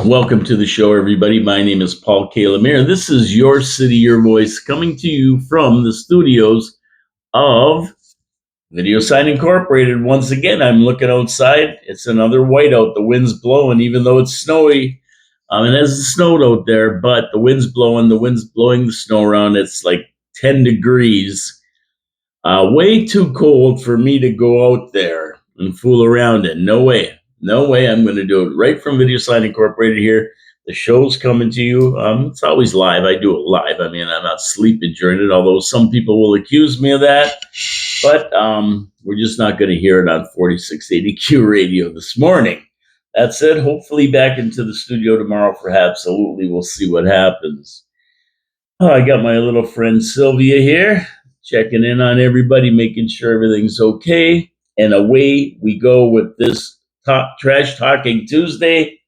Welcome to the show, everybody. My name is Paul K. Lemire. This is Your City, Your Voice, coming to you from the studios of Video Sign Incorporated. Once again, I'm looking outside. It's another whiteout. The wind's blowing, even though it's snowy. It hasn't snowed out there, but the wind's blowing. The wind's blowing the snow around. It's like 10 degrees. Way too cold for me to go out there and fool around in. No way. No way. I'm going to do it right from Video Sign Incorporated here. The show's coming to you. It's always live. I do it live. I mean, I'm not sleeping during it, although some people will accuse me of that. But we're just not going to hear it on 4680Q radio this morning. That's it. Hopefully back into the studio tomorrow for Absolutely. We'll see what happens. I got my little friend Sylvia here, checking in on everybody, making sure everything's okay. And away we go with this Trash Talking Tuesday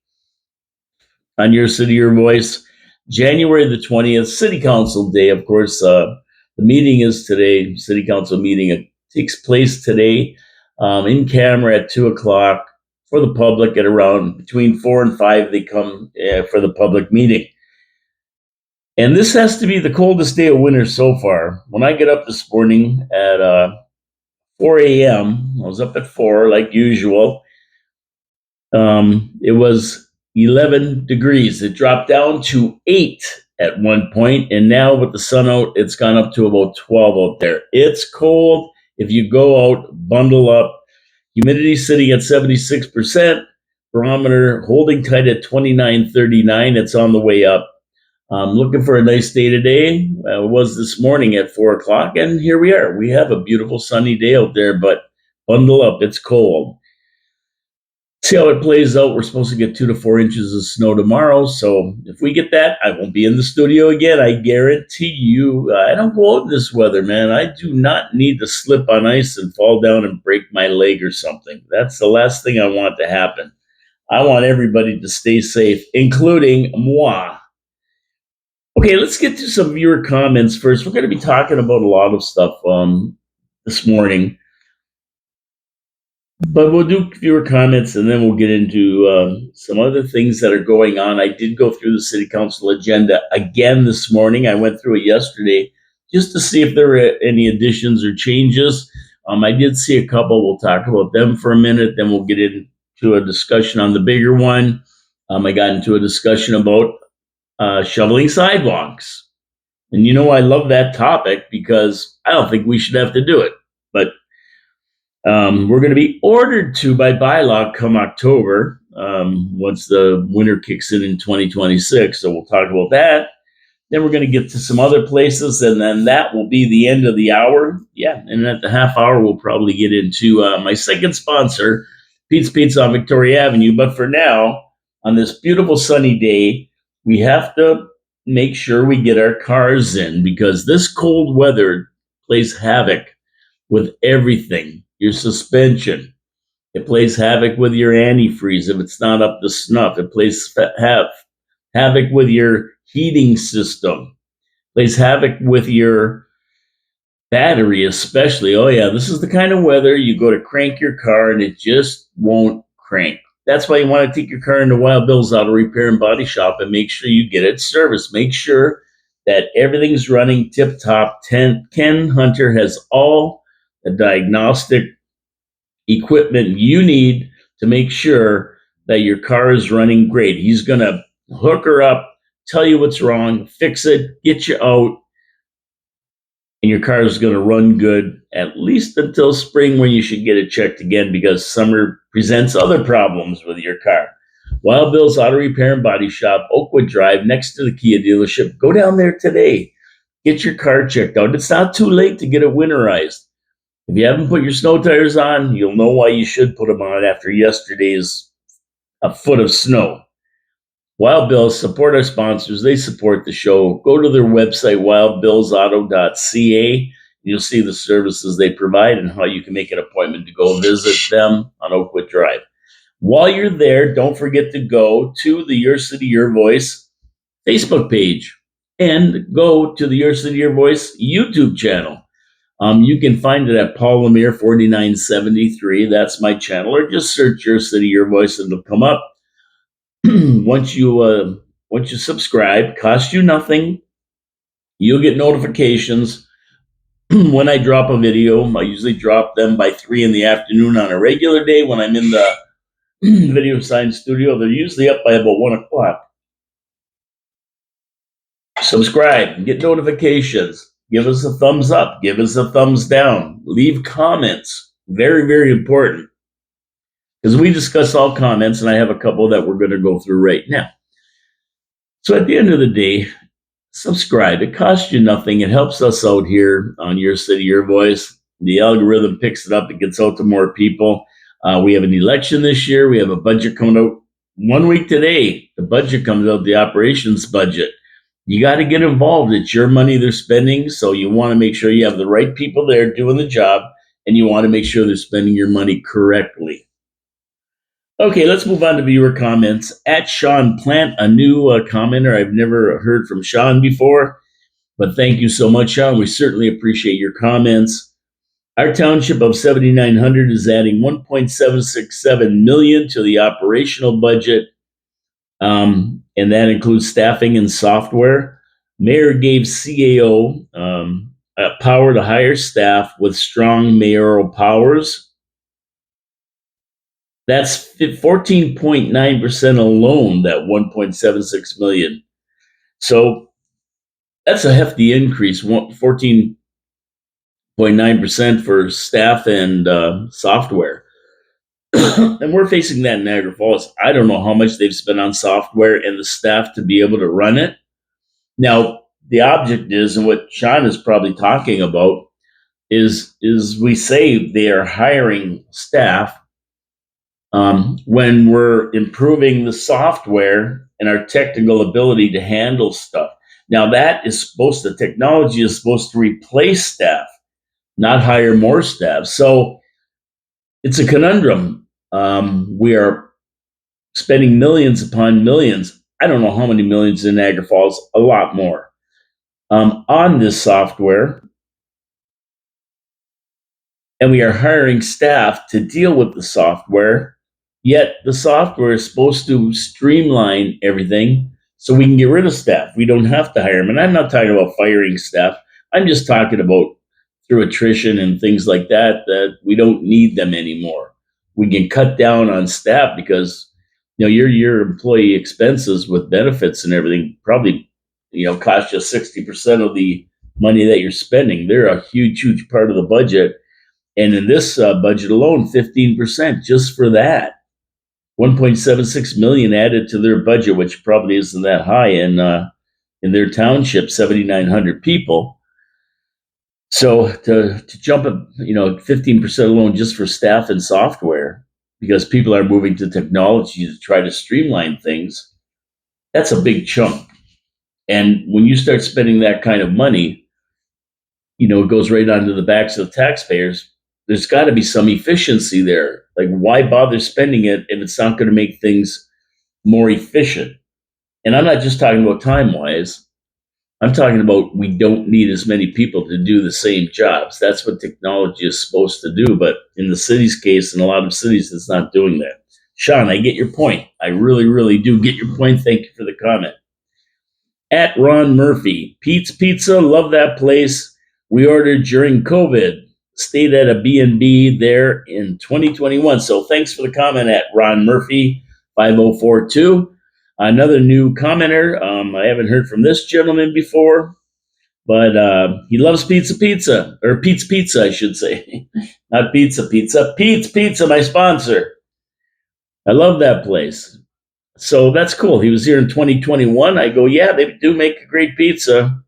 on Your City, Your Voice. January the 20th, City Council Day. Of course, the meeting is today. City Council meeting. It takes place today in camera at 2 o'clock for the public. At around between 4 and 5, they come for the public meeting. And this has to be the coldest day of winter so far. When I get up this morning at 4 a.m., I was up at 4 like usual. It was 11 degrees. It dropped down to 8 at one point, and now with the sun out, it's gone up to about 12 out there. It's cold. If you go out, bundle up. Humidity sitting at 76%. Barometer holding tight at 29.39. It's on the way up. Looking for a nice day today. It was this morning at 4 o'clock, and here we are. We have a beautiful sunny day out there, but bundle up. It's cold. See how it plays out. We're supposed to get 2 to 4 inches of snow tomorrow. So if we get that, I won't be in the studio again. I guarantee you. I don't go out in this weather, man. I do not need to slip on ice and fall down and break my leg or something. That's the last thing I want to happen. I want everybody to stay safe, including moi. Okay, let's get to some viewer comments first. We're going to be talking about a lot of stuff this morning. But we'll do viewer comments, and then we'll get into some other things that are going on. I did go through the city council agenda again this morning. I went through it yesterday just to see if there were any additions or changes. I did see a couple. We'll talk about them for a minute. Then we'll get into a discussion on the bigger one. I got into a discussion about shoveling sidewalks. And you know, I love that topic because I don't think we should have to do it. But we're going to be ordered to by bylaw come October, once the winter kicks in 2026. So we'll talk about that. Then we're going to get to some other places, and then that will be the end of the hour. Yeah, and at the half hour, we'll probably get into my second sponsor, Pete's Pizza on Victoria Avenue. But for now, on this beautiful sunny day, we have to make sure we get our cars in because this cold weather plays havoc with everything. Your suspension. It plays havoc with your antifreeze if it's not up to snuff. It plays havoc with your heating system. Plays havoc with your battery especially. Oh yeah, this is the kind of weather you go to crank your car and it just won't crank. That's why you want to take your car into Wild Bill's Auto Repair and Body Shop and make sure you get it serviced. Make sure that everything's running tip-top. Ken Hunter has all the diagnostic equipment you need to make sure that your car is running great. He's going to hook her up, tell you what's wrong, fix it, get you out, and your car is going to run good at least until spring when you should get it checked again because summer presents other problems with your car. Wild Bill's Auto Repair and Body Shop, Oakwood Drive, next to the Kia dealership. Go down there today. Get your car checked out. It's not too late to get it winterized. If you haven't put your snow tires on, you'll know why you should put them on after yesterday's a foot of snow. Wild Bills support our sponsors. They support the show. Go to their website, wildbillsauto.ca. You'll see the services they provide and how you can make an appointment to go visit them on Oakwood Drive. While you're there, don't forget to go to the Your City, Your Voice Facebook page and go to the Your City, Your Voice YouTube channel. You can find it at Paul Lemire 4973. That's my channel, or just search Your City, Your Voice, and it'll come up. once you subscribe, costs you nothing. You'll get notifications when I drop a video. I usually drop them by 3 in the afternoon on a regular day. When I'm in the video science studio, they're usually up by about 1 o'clock. Subscribe, get notifications, give us a thumbs up, give us a thumbs down, leave comments. Very, very important, because we discuss all comments, and I have a couple that we're going to go through right now. So at the end of the day, subscribe. It costs you nothing. It helps us out here on Your City, Your Voice. The algorithm picks it up. It gets out to more people. We have an election this year. We have a budget coming out 1 week today. The budget comes out, the operations budget. You got to get involved. It's your money they're spending. So you want to make sure you have the right people there doing the job, and you want to make sure they're spending your money correctly. Okay, let's move on to viewer comments. At Sean Plant, a new commenter. I've never heard from Sean before, but thank you so much, Sean. We certainly appreciate your comments. Our township of 7,900 is adding 1.767 million to the operational budget, and that includes staffing and software. Mayor gave CAO power to hire staff with strong mayoral powers. That's 14.9% alone, that 1.76 million. So that's a hefty increase, 14.9% for staff and software. And we're facing that in Niagara Falls. I don't know how much they've spent on software and the staff to be able to run it. Now, the object is, and what Sean is probably talking about, is we say they are hiring staff when we're improving the software and our technical ability to handle stuff. Now, technology is supposed to replace staff, not hire more staff. So it's a conundrum. We are spending millions upon millions. I don't know how many millions in Niagara Falls, a lot more, on this software. And we are hiring staff to deal with the software. Yet the software is supposed to streamline everything so we can get rid of staff. We don't have to hire them. And I'm not talking about firing staff. I'm just talking about through attrition and things like that, that we don't need them anymore. We can cut down on staff because, your employee expenses with benefits and everything probably, cost you 60% of the money that you're spending. They're a huge, huge part of the budget. And in this budget alone, 15% just for that. 1.76 million added to their budget, which probably isn't that high in their township, 7,900 people. So to jump up, 15% alone just for staff and software, because people are moving to technology to try to streamline things, that's a big chunk. And when you start spending that kind of money, it goes right onto the backs of the taxpayers. There's got to be some efficiency there. Like, why bother spending it if it's not going to make things more efficient? And I'm not just talking about time-wise. I'm talking about we don't need as many people to do the same jobs. That's what technology is supposed to do. But in the city's case, in a lot of cities, it's not doing that. Sean, I get your point. I really, really do get your point. Thank you for the comment. At Ron Murphy, Pete's Pizza, love that place. We ordered during COVID. Stayed at a B&B there in 2021. So thanks for the comment at Ron Murphy 5042. Another new commenter. I haven't heard from this gentleman before, but he loves Pete's Pizza, I should say. Not Pizza. Pete's Pizza, my sponsor. I love that place. So that's cool. He was here in 2021. I go, yeah, they do make a great pizza.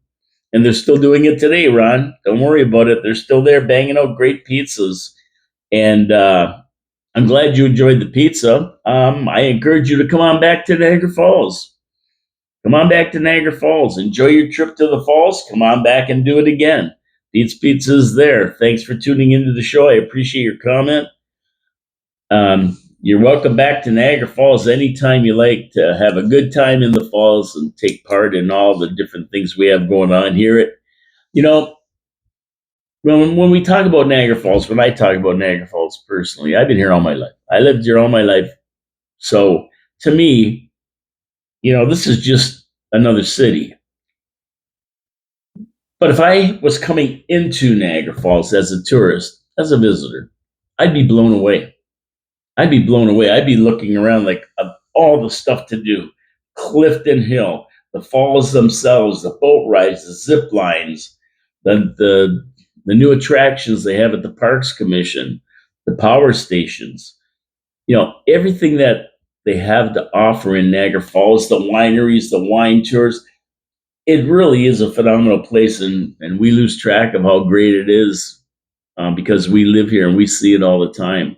And they're still doing it today, Ron. Don't worry about it. They're still there banging out great pizzas. And I'm glad you enjoyed the pizza. I encourage you to come on back to Niagara Falls. Come on back to Niagara Falls. Enjoy your trip to the falls. Come on back and do it again. Pete's Pizza is there. Thanks for tuning into the show. I appreciate your comment. You're welcome back to Niagara Falls anytime you like to have a good time in the falls and take part in all the different things we have going on here. When we talk about Niagara Falls, when I talk about Niagara Falls personally, I've been here all my life. I lived here all my life. So to me, This is just another city. But if I was coming into Niagara Falls as a tourist, as a visitor, I'd be blown away. I'd be blown away. I'd be looking around like all the stuff to do. Clifton Hill, the falls themselves, the boat rides, the zip lines, the new attractions they have at the Parks Commission, the power stations. Everything that they have to offer in Niagara Falls, the wineries, the wine tours. It really is a phenomenal place, and we lose track of how great it is because we live here and we see it all the time.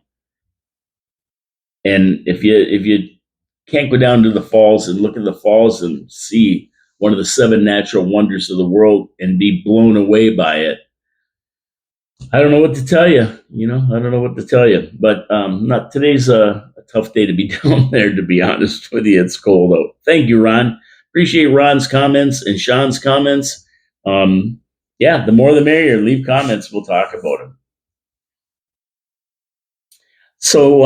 And if you can't go down to the falls and look at the falls and see one of the seven natural wonders of the world and be blown away by it, I don't know what to tell you. I don't know what to tell you. But not today's a tough day to be down there. To be honest with you, it's cold out. Thank you, Ron. Appreciate Ron's comments and Sean's comments. Yeah, the more the merrier. Leave comments. We'll talk about them. So,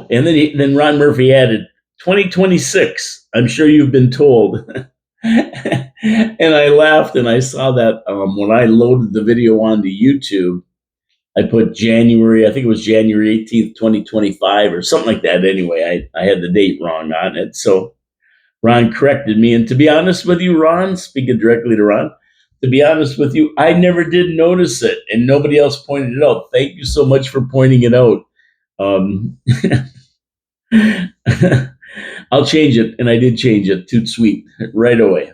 and then Ron Murphy added 2026. I'm sure you've been told. And I laughed and I saw that when I loaded the video onto YouTube. I put January, I think it was January 18th, 2025 or something like that. Anyway, I had the date wrong on it. So Ron corrected me. And to be honest with you, Ron, speaking directly to Ron, to be honest with you, I never did notice it and nobody else pointed it out. Thank you so much for pointing it out. I'll change it. And I did change it. Toot sweet right away.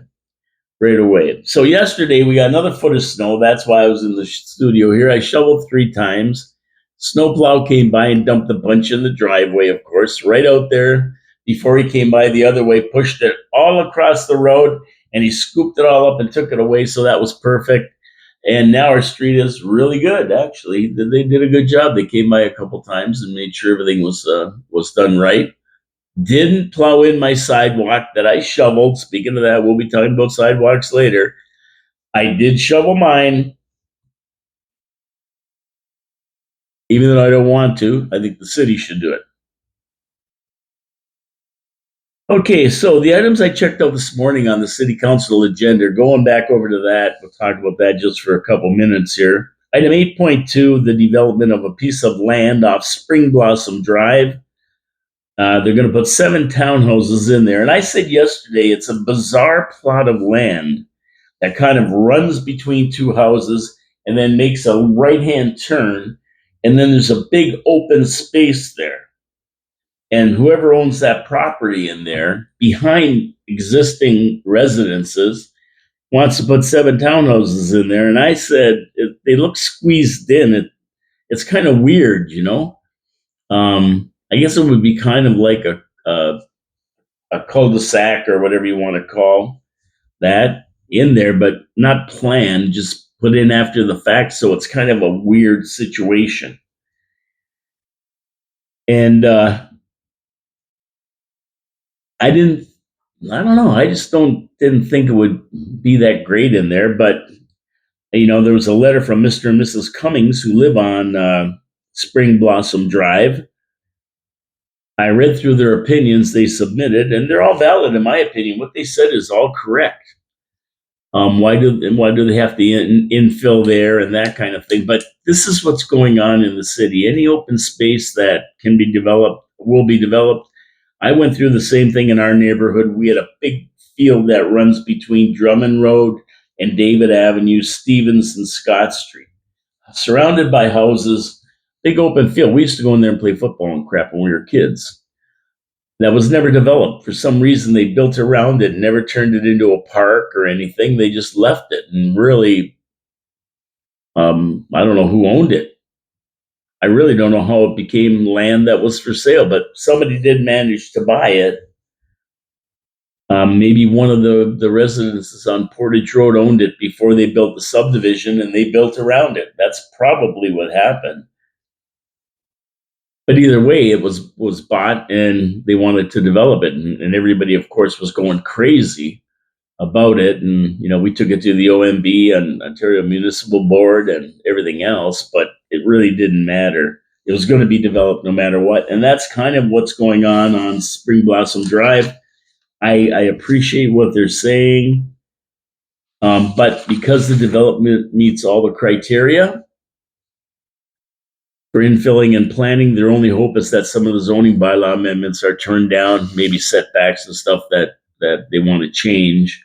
Right away. So yesterday we got another foot of snow. That's why I was in the studio here. I shoveled 3 times. Snowplow came by and dumped a bunch in the driveway, of course, right out there before he came by the other way, pushed it all across the road, and he scooped it all up and took it away. So that was perfect. And now our street is really good. Actually, they did a good job. They came by a couple times and made sure everything was done right. Didn't plow in my sidewalk that I shoveled. Speaking of that, we'll be talking about sidewalks later. I did shovel mine, even though I don't want to. I think the city should do it. Okay, so the items I checked out this morning on the city council agenda, going back over to that, we'll talk about that just for a couple minutes here. Item 8.2, the development of a piece of land off Spring Blossom Drive. They're going to put 7 townhouses in there. And I said yesterday, it's a bizarre plot of land that kind of runs between 2 houses and then makes a right-hand turn. And then there's a big open space there. And whoever owns that property in there behind existing residences wants to put 7 townhouses in there. And I said, they look squeezed in. It's kind of weird, I guess it would be kind of like a cul-de-sac or whatever you want to call that in there, but not planned, just put in after the fact. So it's kind of a weird situation. And I don't know. I just didn't think it would be that great in there. But, there was a letter from Mr. and Mrs. Cummings who live on Spring Blossom Drive. I read through their opinions they submitted, and they're all valid in my opinion. What they said is all correct. Why do they have to infill there and that kind of thing? But this is what's going on in the city. Any open space that can be developed will be developed. I went through the same thing in our neighborhood. We had a big field that runs between Drummond Road and David Avenue, Stevens and Scott Street, surrounded by houses. Big open field. We used to go in there and play football and crap when we were kids. That was never developed. For some reason, they built around it, never turned it into a park or anything. They just left it. And really, I don't know who owned it. I really don't know how it became land that was for sale, but somebody did manage to buy it. Maybe one of the residences on Portage Road owned it before they built the subdivision, and they built around it. That's probably what happened. But either way, it was bought, and they wanted to develop it, and everybody, of course, was going crazy about it. And we took it to the OMB and Ontario Municipal Board and everything else, but it really didn't matter. It was going to be developed no matter what, and that's kind of what's going on Spring Blossom Drive. I appreciate what they're saying, but because the development meets all the criteria for infilling and planning, their only hope is that some of the zoning bylaw amendments are turned down, maybe setbacks and stuff that they want to change.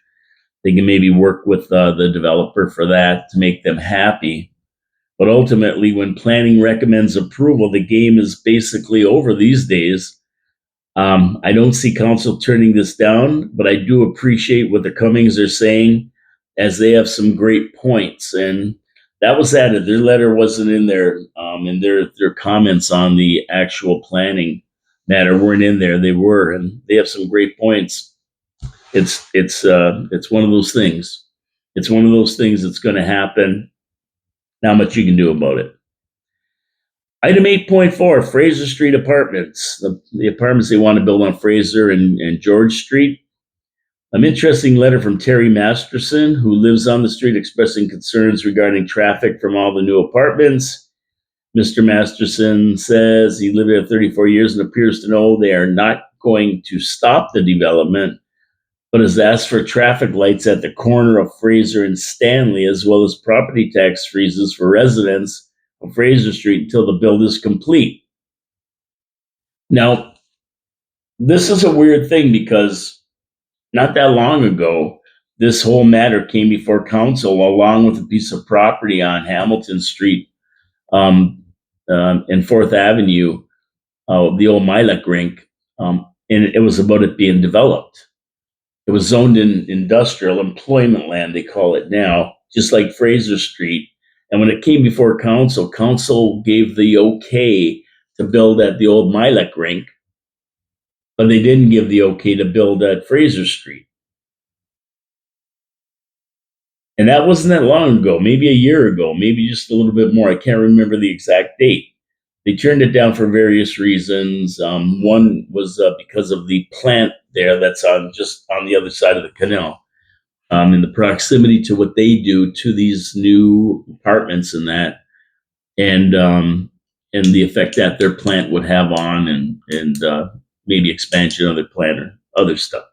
They can maybe work with the developer for that to make them happy. But ultimately, when planning recommends approval, the game is basically over these days. I don't see council turning this down, but I do appreciate what the Cummings are saying, as they have some great points. And that was added. Their letter wasn't in there, and their comments on the actual planning matter weren't in there. They were, and they have some great points. It's one of those things. It's one of those things that's going to happen. Not much you can do about it. Item 8.4, Fraser Street Apartments. The apartments they want to build on Fraser and George Street. An interesting letter from Terry Masterson, who lives on the street, expressing concerns regarding traffic from all the new apartments. Mr. Masterson says he lived there 34 years and appears to know they are not going to stop the development, but has asked for traffic lights at the corner of Fraser and Stanley, as well as property tax freezes for residents of Fraser Street until the build is complete. Now, this is a weird thing because not that long ago, this whole matter came before council along with a piece of property on Hamilton Street and 4th Avenue, the old Mileck rink, and it was about it being developed. It was zoned in industrial employment land, they call it now, just like Fraser Street. And when it came before council, council gave the okay to build at the old Mileck rink, but they didn't give the okay to build at Fraser Street. And that wasn't that long ago, maybe a year ago, maybe just a little bit more. I can't remember the exact date. They turned it down for various reasons. One was because of the plant there that's just on the other side of the canal, in the proximity to what they do to these new apartments and that, and the effect that their plant would have on, and maybe expansion of their plant or other stuff.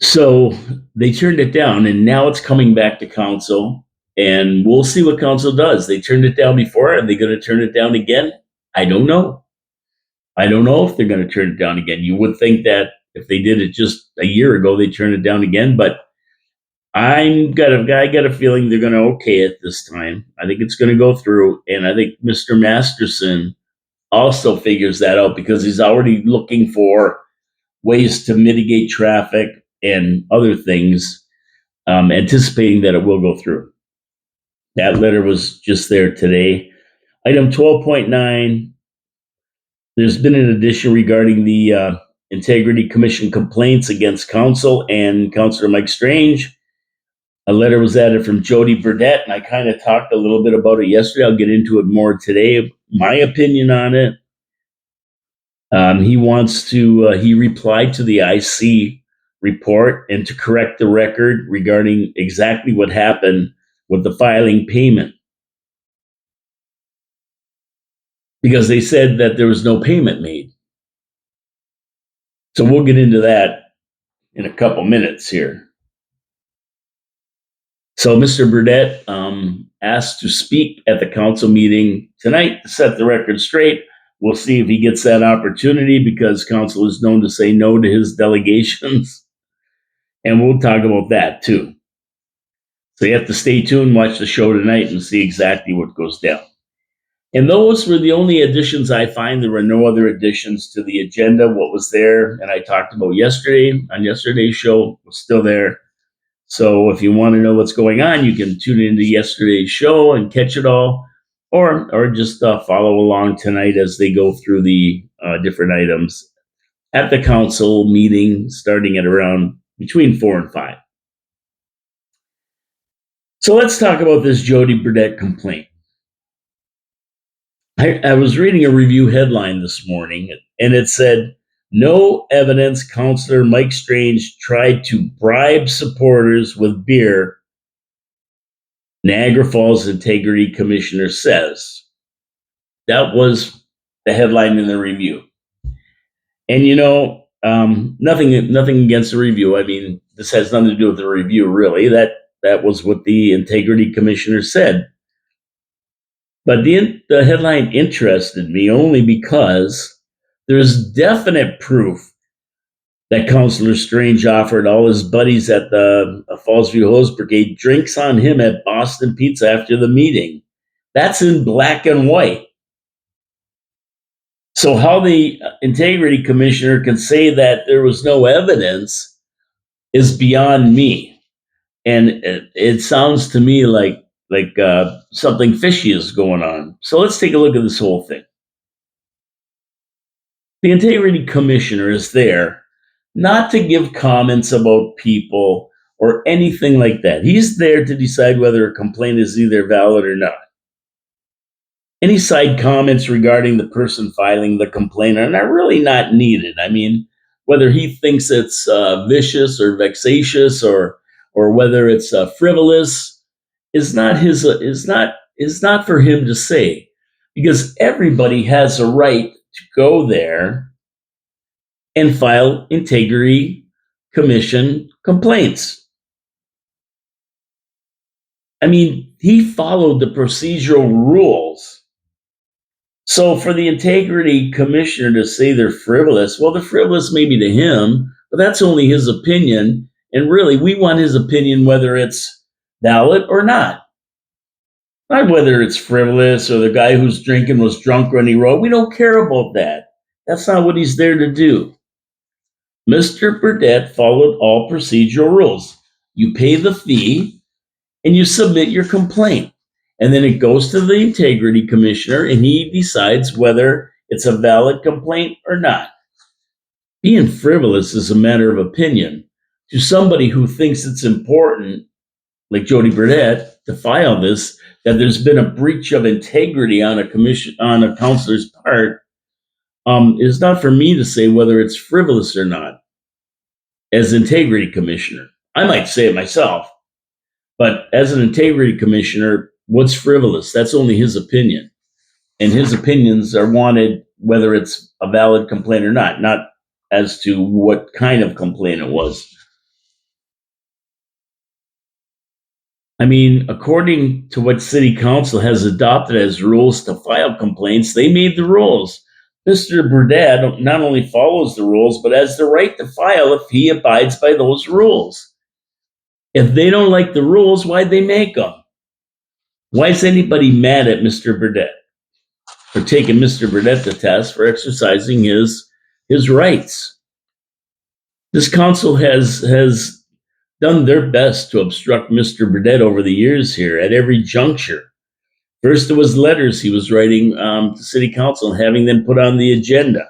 So they turned it down, and now it's coming back to council, and we'll see what council does. They turned it down before. Are they going to turn it down again? I don't know. I don't know if they're going to turn it down again. You would think that if they did it just a year ago, they'd turn it down again, but I got a feeling they're going to okay it this time. I think it's going to go through, and I think Mr. Masterson also figures that out because he's already looking for ways to mitigate traffic and other things, anticipating that it will go through. That letter was just there today. Item 12.9, there's been an addition regarding the Integrity Commission complaints against council and Councilor Mike Strange. A letter was added from Jody Burdett, and I kind of talked a little bit about it yesterday. I'll get into it more today. My opinion on it. He replied to the IC report and to correct the record regarding exactly what happened with the filing payment. Because they said that there was no payment made. So we'll get into that in a couple minutes here. So Mr. Burdett asked to speak at the council meeting tonight to set the record straight. We'll see if he gets that opportunity because council is known to say no to his delegations. And we'll talk about that too. So you have to stay tuned, watch the show tonight and see exactly what goes down. And those were the only additions I find. There were no other additions to the agenda. What was there, and I talked about yesterday on yesterday's show, was still there. So if you want to know what's going on, you can tune into yesterday's show and catch it all, or just follow along tonight as they go through the different items at the council meeting, starting at around between 4 and 5. So let's talk about this Jody Burdett complaint. I was reading a review headline this morning, and it said, "No evidence Councilor Mike Strange tried to bribe supporters with beer, Niagara Falls Integrity Commissioner says." That was the headline in the review. And Nothing against the review. I mean, this has nothing to do with the review, really. That was what the integrity commissioner said. But the headline interested me only because there's definite proof that Counselor Strange offered all his buddies at the Fallsview Hose Brigade drinks on him at Boston Pizza after the meeting. That's in black and white. So how the integrity commissioner can say that there was no evidence is beyond me. And it sounds to me like something fishy is going on. So let's take a look at this whole thing. The integrity commissioner is there not to give comments about people or anything like that. He's there to decide whether a complaint is either valid or not. Any side comments regarding the person filing the complaint are really not needed. I mean, whether he thinks it's vicious or vexatious or whether it's frivolous is not for him to say, because everybody has a right to go there and file integrity commission complaints. I mean, he followed the procedural rules. So for the integrity commissioner to say they're frivolous, well, they're frivolous maybe to him, but that's only his opinion. And really, we want his opinion whether it's valid or not. Not whether it's frivolous or the guy who's drinking was drunk when he wrote. We don't care about that. That's not what he's there to do. Mr. Burdett followed all procedural rules. You pay the fee and you submit your complaint. And then it goes to the integrity commissioner and he decides whether it's a valid complaint or not. Being frivolous is a matter of opinion. To somebody who thinks it's important, like Jody Burdett, to file this, that there's been a breach of integrity on a counselor's part, is not for me to say whether it's frivolous or not. As integrity commissioner, I might say it myself, but as an integrity commissioner, what's frivolous? That's only his opinion, and his opinions are wanted whether it's a valid complaint or not as to what kind of complaint it was. I mean, according to what City Council has adopted as rules to file complaints, they made the rules. Mr. Burdett not only follows the rules, but has the right to file if he abides by those rules. If they don't like the rules, why'd they make them? Why is anybody mad at Mr. Burdett for taking Mr. Burdett to task for exercising his rights? This council has done their best to obstruct Mr. Burdett over the years here at every juncture. First, it was letters he was writing to City Council and having them put on the agenda.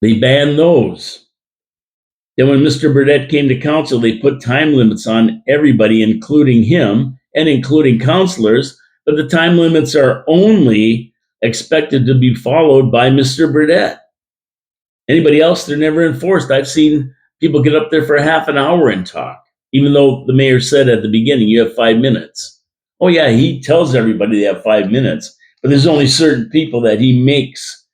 They banned those. Then when Mr. Burdett came to council, they put time limits on everybody, including him and including councilors, but the time limits are only expected to be followed by Mr. Burdett. Anybody else, they're never enforced. I've seen people get up there for half an hour and talk, even though the mayor said at the beginning, you have 5 minutes. Oh yeah, he tells everybody they have 5 minutes, but there's only certain people that he makes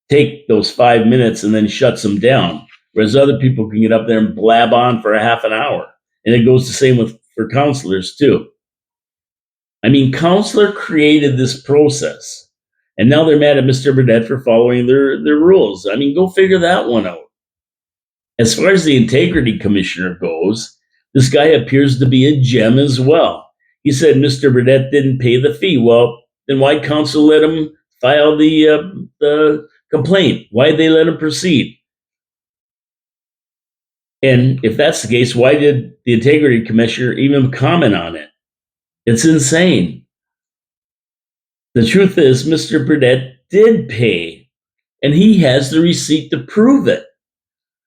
take those 5 minutes and then shuts them down. Whereas other people can get up there and blab on for a half an hour. And it goes the same for counselors too. I mean, counselor created this process. And now they're mad at Mr. Burdett for following their rules. I mean, go figure that one out. As far as the integrity commissioner goes, this guy appears to be a gem as well. He said Mr. Burdett didn't pay the fee. Well, then why council let him file the complaint? Why'd they let him proceed? And if that's the case, why did the integrity commissioner even comment on it? It's insane. The truth is, Mr. Burdett did pay, and he has the receipt to prove it,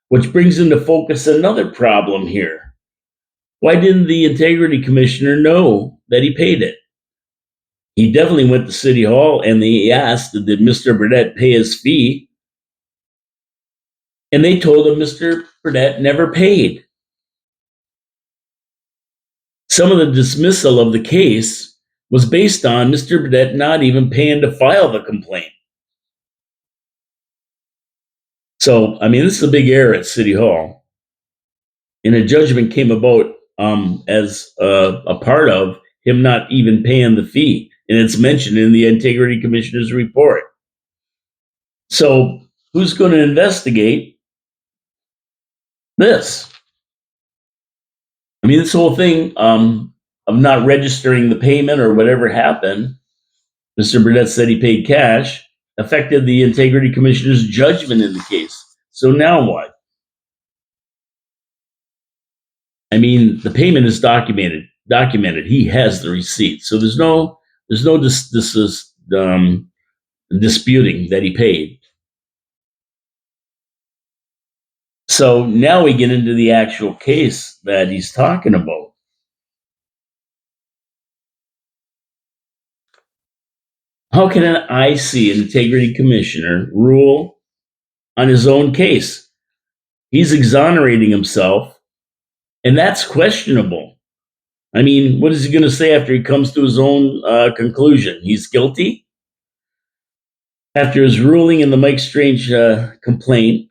which brings into focus another problem here. Why didn't the integrity commissioner know that he paid it? He definitely went to City Hall and he asked, did Mr. Burdett pay his fee? And they told him Mr. Burdett never paid. Some of the dismissal of the case was based on Mr. Burdett not even paying to file the complaint. So, I mean, this is a big error at City Hall. And a judgment came about as a part of him not even paying the fee. And it's mentioned in the Integrity Commissioner's report. So, who's going to investigate this? I mean, this whole thing of not registering the payment or whatever happened, Mr. Burdett said he paid cash, affected the Integrity Commissioner's judgment in the case. So now what? I mean, the payment is documented. He has the receipt, so there's no disputing that he paid. So now we get into the actual case that he's talking about. How can an IC, an integrity commissioner, rule on his own case? He's exonerating himself, and that's questionable. I mean, what is he going to say after he comes to his own conclusion? He's guilty? After his ruling in the Mike Strange complaint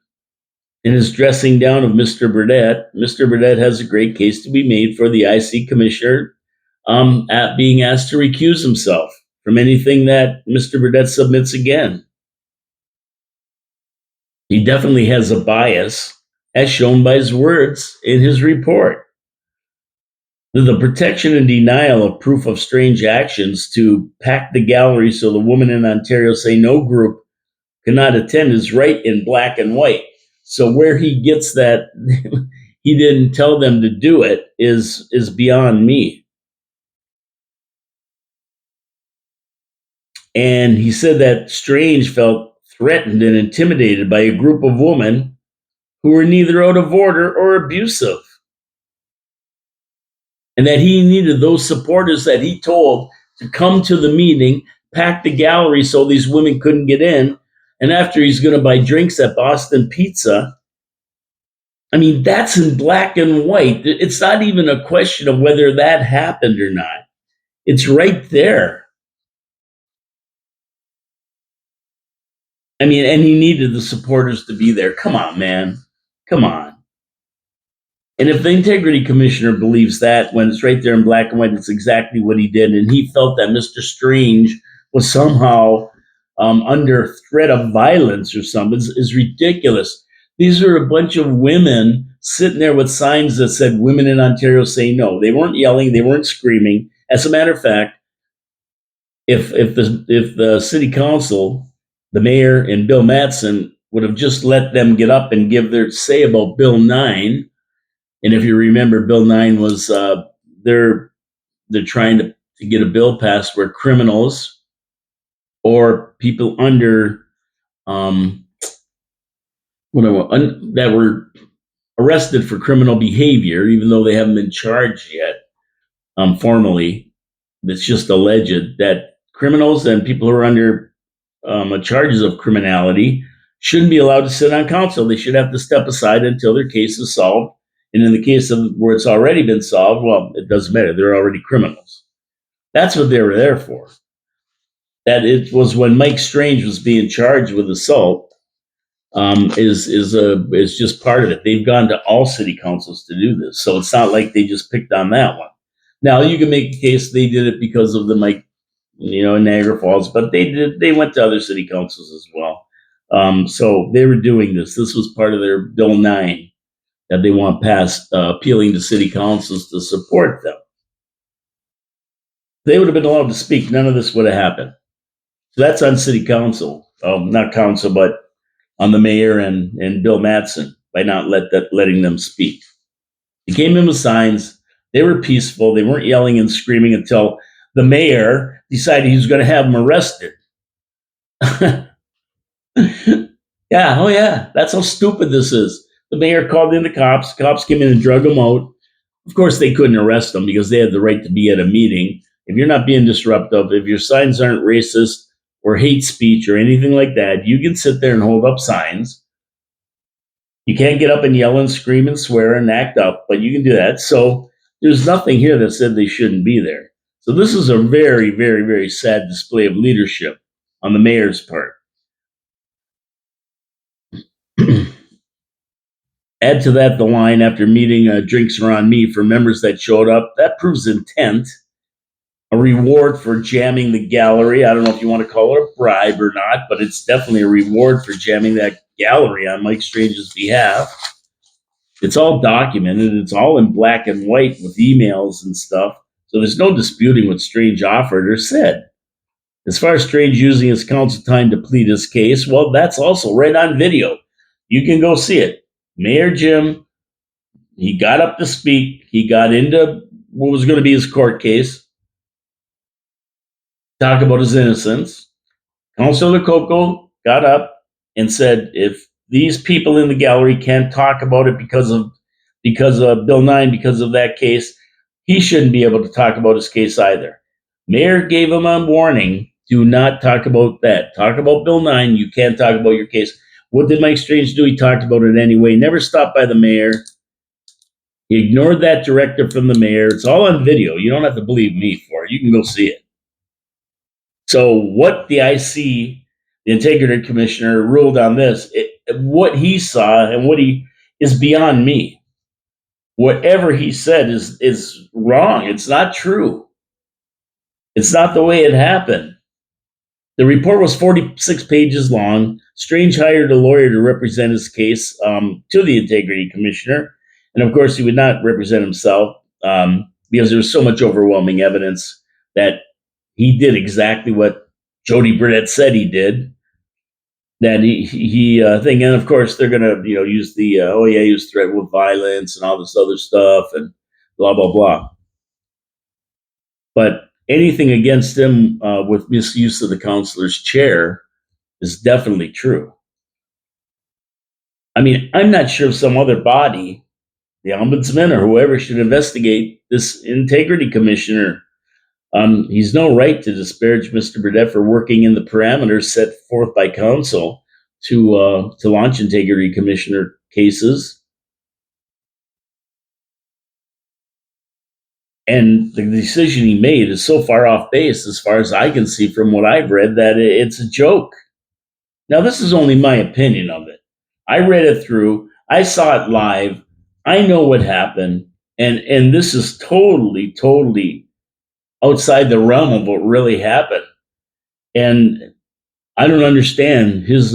and his dressing down of Mr. Burdett has a great case to be made for the IC commissioner at being asked to recuse himself from anything that Mr. Burdett submits again. He definitely has a bias, as shown by his words in his report. The protection and denial of proof of strange actions to pack the gallery so the Women in Ontario Say No group cannot attend is right in black and white. So where he gets that he didn't tell them to do it is beyond me. And he said that Strange felt threatened and intimidated by a group of women who were neither out of order or abusive. And that he needed those supporters that he told to come to the meeting, pack the gallery so these women couldn't get in. And after he's going to buy drinks at Boston Pizza. I mean, that's in black and white. It's not even a question of whether that happened or not. It's right there. I mean, and he needed the supporters to be there. Come on, man. Come on. And if the integrity commissioner believes that, when it's right there in black and white, it's exactly what he did, and he felt that Mr. Strange was somehow under threat of violence or something, is ridiculous. These are a bunch of women sitting there with signs that said "Women in Ontario Say No." They weren't yelling, they weren't screaming. As a matter of fact, if the city council, the mayor, and Bill Mattson would have just let them get up and give their say about Bill 9. And if you remember, Bill 9 was they're trying to get a bill passed where criminals or people under that were arrested for criminal behavior, even though they haven't been charged yet formally, that's just alleged, that criminals and people who are under charges of criminality shouldn't be allowed to sit on council. They should have to step aside until their case is solved. And in the case of where it's already been solved, well, it doesn't matter. They're already criminals. That's what they were there for. That it was when Mike Strange was being charged with assault is just part of it. They've gone to all city councils to do this, so it's not like they just picked on that one. Now you can make a case they did it because of the Mike, in Niagara Falls, but they went to other city councils as well. So they were doing this. This was part of their Bill 9 that they want passed, appealing to city councils to support them. They would have been allowed to speak. None of this would have happened. So that's on city council, not council, but on the mayor and Bill Mattson by not letting them speak. They came in with signs. They were peaceful. They weren't yelling and screaming until the mayor decided he was going to have them arrested. Yeah, oh yeah, that's how stupid this is. The mayor called in the cops. Cops came in and drug them out. Of course, they couldn't arrest them because they had the right to be at a meeting. If you're not being disruptive, if your signs aren't racist or hate speech or anything like that, you can sit there and hold up signs. You can't get up and yell and scream and swear and act up, but you can do that. So there's nothing here that said they shouldn't be there. So this is a very, very, very sad display of leadership on the mayor's part. Add to that the line after meeting drinks are on me for members that showed up. That proves intent. A reward for jamming the gallery. I don't know if you want to call it a bribe or not, but it's definitely a reward for jamming that gallery on Mike Strange's behalf. It's all documented. It's all in black and white with emails and stuff. So there's no disputing what Strange offered or said. As far as Strange using his council time to plead his case, well, that's also right on video. You can go see it. Mayor Jim, he got up to speak. He got into what was going to be his court case, talk about his innocence. Councilor Coco got up and said, if these people in the gallery can't talk about it because of Bill 9, because of that case, he shouldn't be able to talk about his case either. Mayor gave him a warning, do not talk about that. Talk about Bill 9, you can't talk about your case. What did Mike Strange do? He talked about it anyway, never stopped by the mayor. He ignored that directive from the mayor. It's all on video. You don't have to believe me for it. You can go see it. So what the IC, the Integrity Commissioner, ruled on this, what he saw and what he is beyond me. Whatever he said is wrong. It's not true. It's not the way it happened. The report was 46 pages long. Strange hired a lawyer to represent his case to the Integrity Commissioner. And of course, he would not represent himself because there was so much overwhelming evidence that he did exactly what Jody Burnett said he did. That he thing, and of course they're gonna use the he was threatened with violence and all this other stuff and blah blah blah. But anything against him with misuse of the counselor's chair is definitely true. I mean, I'm not sure if some other body, the ombudsman or whoever, should investigate this integrity commissioner. He's no right to disparage Mr. Burdett for working in the parameters set forth by council to launch integrity commissioner cases. And the decision he made is so far off base, as far as I can see from what I've read, that it's a joke. Now, this is only my opinion of it. I read it through. I saw it live. I know what happened. And this is totally, totally outside the realm of what really happened. And I don't understand his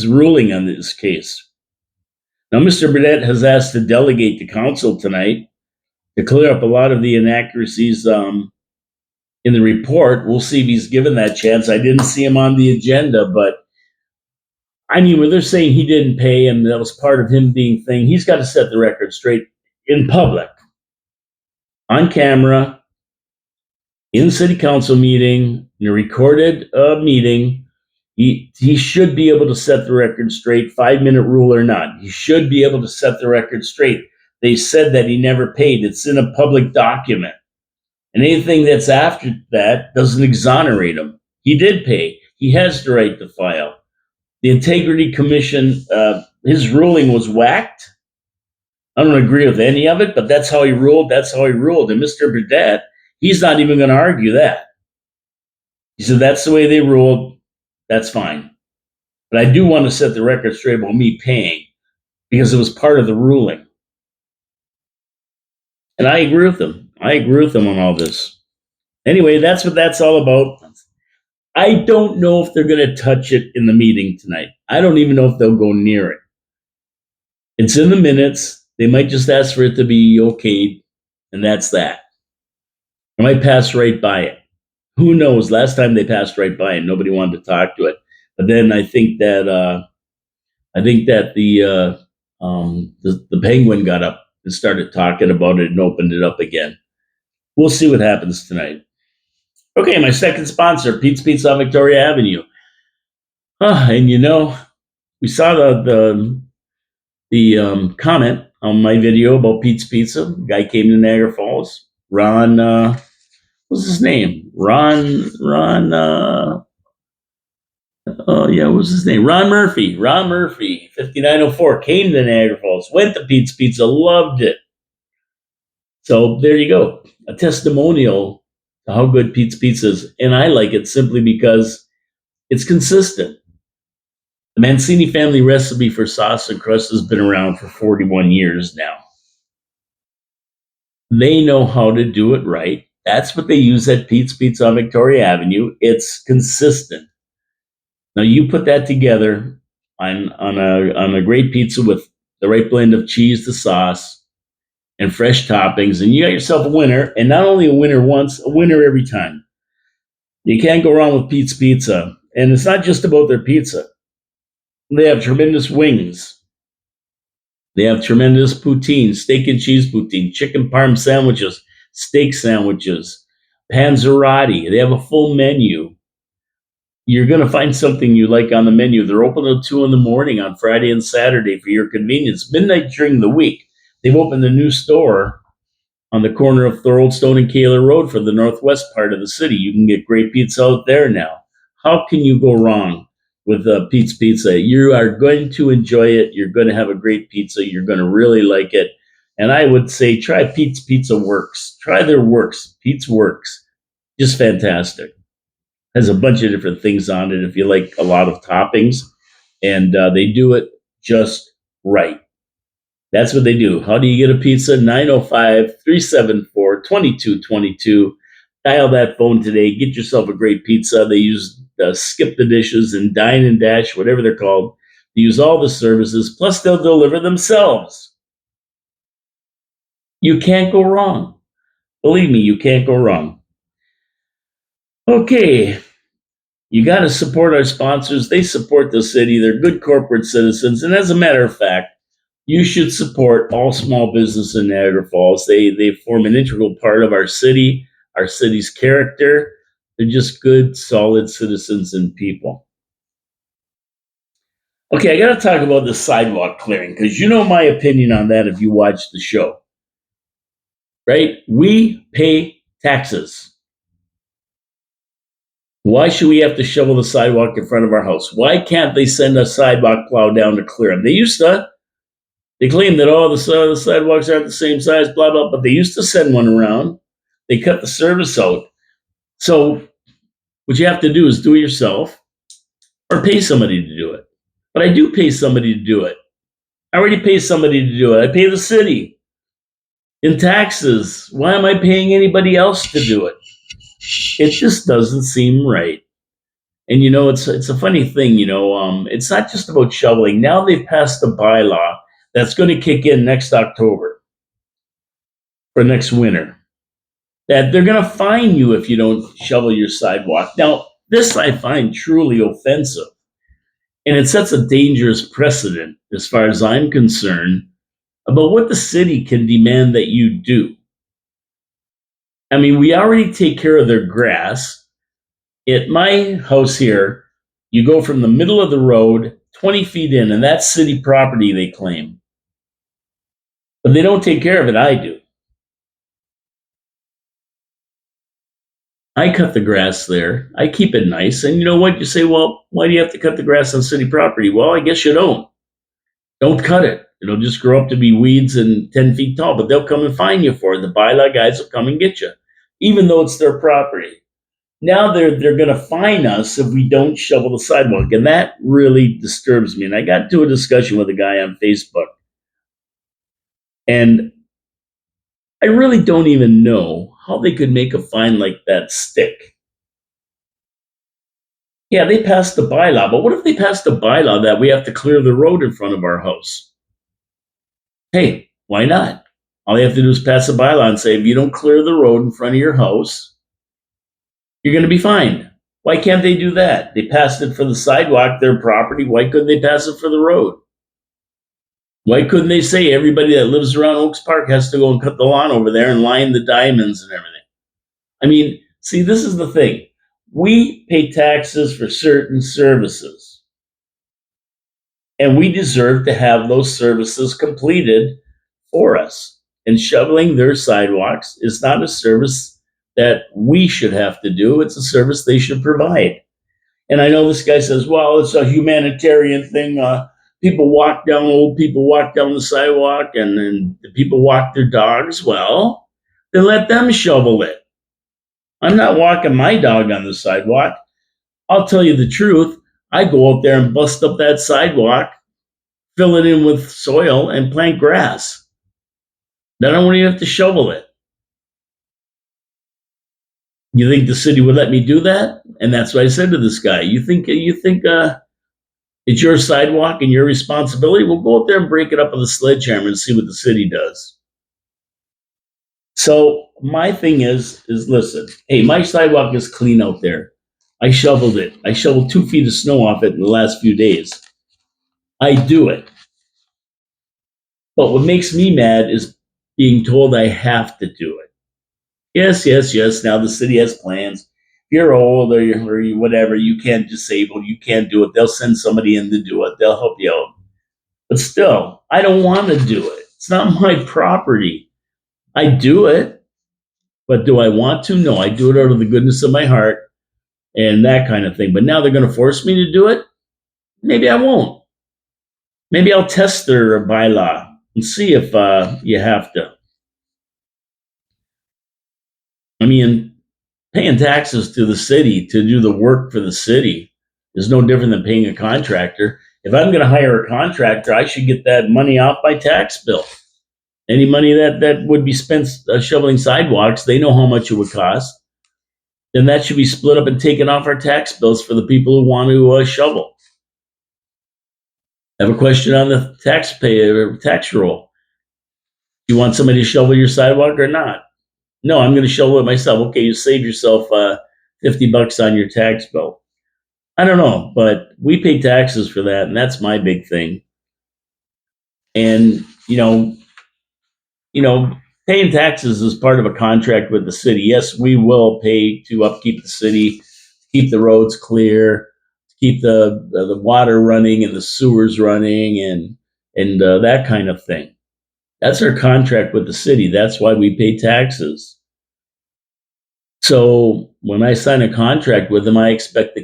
ruling on this case. Now, Mr. Burdett has asked to delegate to council tonight to clear up a lot of the inaccuracies in the report. We'll see if he's given that chance. I didn't see him on the agenda, but I mean, when they're saying he didn't pay and that was part of him being thing, he's got to set the record straight in public, on camera, in city council meeting, in a recorded meeting. He should be able to set the record straight, 5-minute rule or not. He should be able to set the record straight. They said that he never paid. It's in a public document. And anything that's after that doesn't exonerate him. He did pay. He has the right to file. The Integrity Commission, his ruling was whacked. I don't agree with any of it, but that's how he ruled. That's how he ruled. And Mr. Burdett, he's not even going to argue that. He said, that's the way they ruled. That's fine. But I do want to set the record straight about me paying because it was part of the ruling. And I agree with him. I agree with him on all this. Anyway, that's what that's all about. I don't know if they're going to touch it in the meeting tonight. I don't even know if they'll go near it. It's in the minutes. They might just ask for it to be okayed, and that's that. They might pass right by it. Who knows? Last time they passed right by it, nobody wanted to talk to it. But then I think that the Penguin got up and started talking about it and opened it up again. We'll see what happens tonight. Okay, my second sponsor, Pete's Pizza on Victoria Avenue. And we saw the comment on my video about Pete's Pizza. The guy came to Niagara Falls. Ron, what's his name? Ron, what's his name? Ron Murphy, 5904, came to Niagara Falls, went to Pete's Pizza, loved it. So there you go, a testimonial to how good Pete's Pizza is. And I like it simply because it's consistent. The Mancini family recipe for sauce and crust has been around for 41 years now. They know how to do it right. That's what they use at Pete's Pizza on Victoria Avenue. It's consistent. Now you put that together on a great pizza with the right blend of cheese, the sauce, and fresh toppings, and you got yourself a winner. And not only a winner once, a winner every time. You can't go wrong with Pete's Pizza. And it's not just about their pizza. They have tremendous wings. They have tremendous poutine, steak and cheese poutine, chicken parm sandwiches, steak sandwiches, panzerotti. They have a full menu. You're going to find something you like on the menu. They're open till 2 in the morning on Friday and Saturday for your convenience. Midnight during the week. They've opened a new store on the corner of Thorold Stone and Kaler Road for the northwest part of the city. You can get great pizza out there now. How can you go wrong with Pete's Pizza? You are going to enjoy it. You're going to have a great pizza. You're going to really like it. And I would say try Pete's Pizza Works. Try their works. Pete's Works. Just fantastic. Has a bunch of different things on it if you like a lot of toppings. And they do it just right. That's what they do. How do you get a pizza? 905-374-2222. Dial that phone today. Get yourself a great pizza. They use Skip the Dishes and Dine and Dash, whatever they're called. They use all the services. Plus, they'll deliver themselves. You can't go wrong. Believe me, you can't go wrong. Okay. You got to support our sponsors. They support the city. They're good corporate citizens. And as a matter of fact, you should support all small business in Niagara Falls. They form an integral part of our city's character. They're just good, solid citizens and people. Okay, I got to talk about the sidewalk clearing because you know my opinion on that if you watch the show. Right? We pay taxes. Why should we have to shovel the sidewalk in front of our house? Why can't they send a sidewalk plow down to clear them? They used to. They claim that all the sidewalks aren't the same size, blah, blah, but they used to send one around. They cut the service out. So what you have to do is do it yourself or pay somebody to do it. But I do pay somebody to do it. I already pay somebody to do it. I pay the city in taxes. Why am I paying anybody else to do it? It just doesn't seem right. And you know, it's a funny thing, it's not just about shoveling. Now they've passed a bylaw that's going to kick in next October for next winter. That they're going to fine you if you don't shovel your sidewalk. Now, this I find truly offensive. And it sets a dangerous precedent, as far as I'm concerned, about what the city can demand that you do. I mean, we already take care of their grass. At my house here, you go from the middle of the road 20 feet in, and that's city property, they claim. But they don't take care of it, I do. I cut the grass there. I keep it nice. And you know what? You say, well, why do you have to cut the grass on city property? Well, I guess you don't. Don't cut it. It'll just grow up to be weeds and 10 feet tall, but they'll come and fine you for it. The bylaw guys will come and get you, even though it's their property. Now they're going to fine us if we don't shovel the sidewalk. And that really disturbs me. And I got into a discussion with a guy on Facebook. And I really don't even know how they could make a fine like that stick. Yeah, they passed the bylaw, but what if they passed a bylaw that we have to clear the road in front of our house? Hey, why not? All you have to do is pass a bylaw and say, if you don't clear the road in front of your house, you're going to be fined. Why can't they do that? They passed it for the sidewalk, their property. Why couldn't they pass it for the road? Why couldn't they say everybody that lives around Oaks Park has to go and cut the lawn over there and line the diamonds and everything? I mean, see, this is the thing. We pay taxes for certain services. And we deserve to have those services completed for us. And shoveling their sidewalks is not a service that we should have to do. It's a service they should provide. And I know this guy says, well, it's a humanitarian thing. Old people walk down the sidewalk and then the people walk their dogs. Well, then let them shovel it. I'm not walking my dog on the sidewalk. I'll tell you the truth. I go out there and bust up that sidewalk, fill it in with soil, and plant grass. Then I won't even have to shovel it. You think the city would let me do that? And that's what I said to this guy. You think it's your sidewalk and your responsibility? We'll go out there and break it up with a sledgehammer and see what the city does. So my thing is listen, hey, my sidewalk is clean out there. I shoveled it. I shoveled 2 feet of snow off it in the last few days. I do it. But what makes me mad is being told I have to do it. Yes, yes, yes. Now the city has plans. If you're old or whatever, you can't disable, you can't do it. They'll send somebody in to do it. They'll help you out. But still, I don't want to do it. It's not my property. I do it, but do I want to? No, I do it out of the goodness of my heart and that kind of thing. But now they're going to force me to do it? Maybe I won't. Maybe I'll test their bylaw and see if you have to. I mean, paying taxes to the city to do the work for the city is no different than paying a contractor. If I'm going to hire a contractor, I should get that money off my tax bill. Any money that would be spent shoveling sidewalks, they know how much it would cost. Then that should be split up and taken off our tax bills for the people who want to shovel. I have a question on the tax roll. Do you want somebody to shovel your sidewalk or not? No, I'm going to shovel it myself. Okay, you save yourself $50 on your tax bill. I don't know, but we pay taxes for that, and that's my big thing. And paying taxes is part of a contract with the city. Yes, we will pay to upkeep the city, keep the roads clear, keep the water running and the sewers running, and that kind of thing. That's our contract with the city. That's why we pay taxes. So when I sign a contract with them, I expect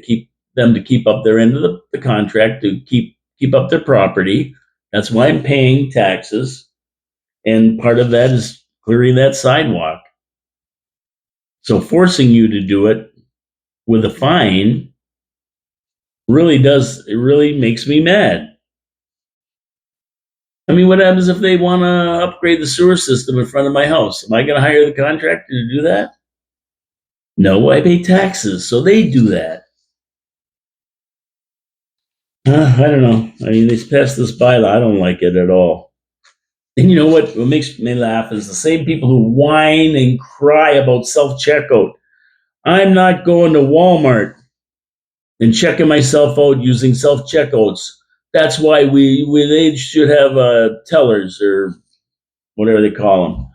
them to keep up their end of the contract, to keep up their property. That's why I'm paying taxes, and part of that is clearing that sidewalk. So forcing you to do it with a fine really makes me mad. I mean, what happens if they want to upgrade the sewer system in front of my house? Am I going to hire the contractor to do that? No, I pay taxes, so they do that. I don't know. I mean, they passed this bylaw. I don't like it at all. And you know what? What makes me laugh is the same people who whine and cry about self checkout. I'm not going to Walmart and checking myself out using self checkouts. That's why they should have tellers or whatever they call them.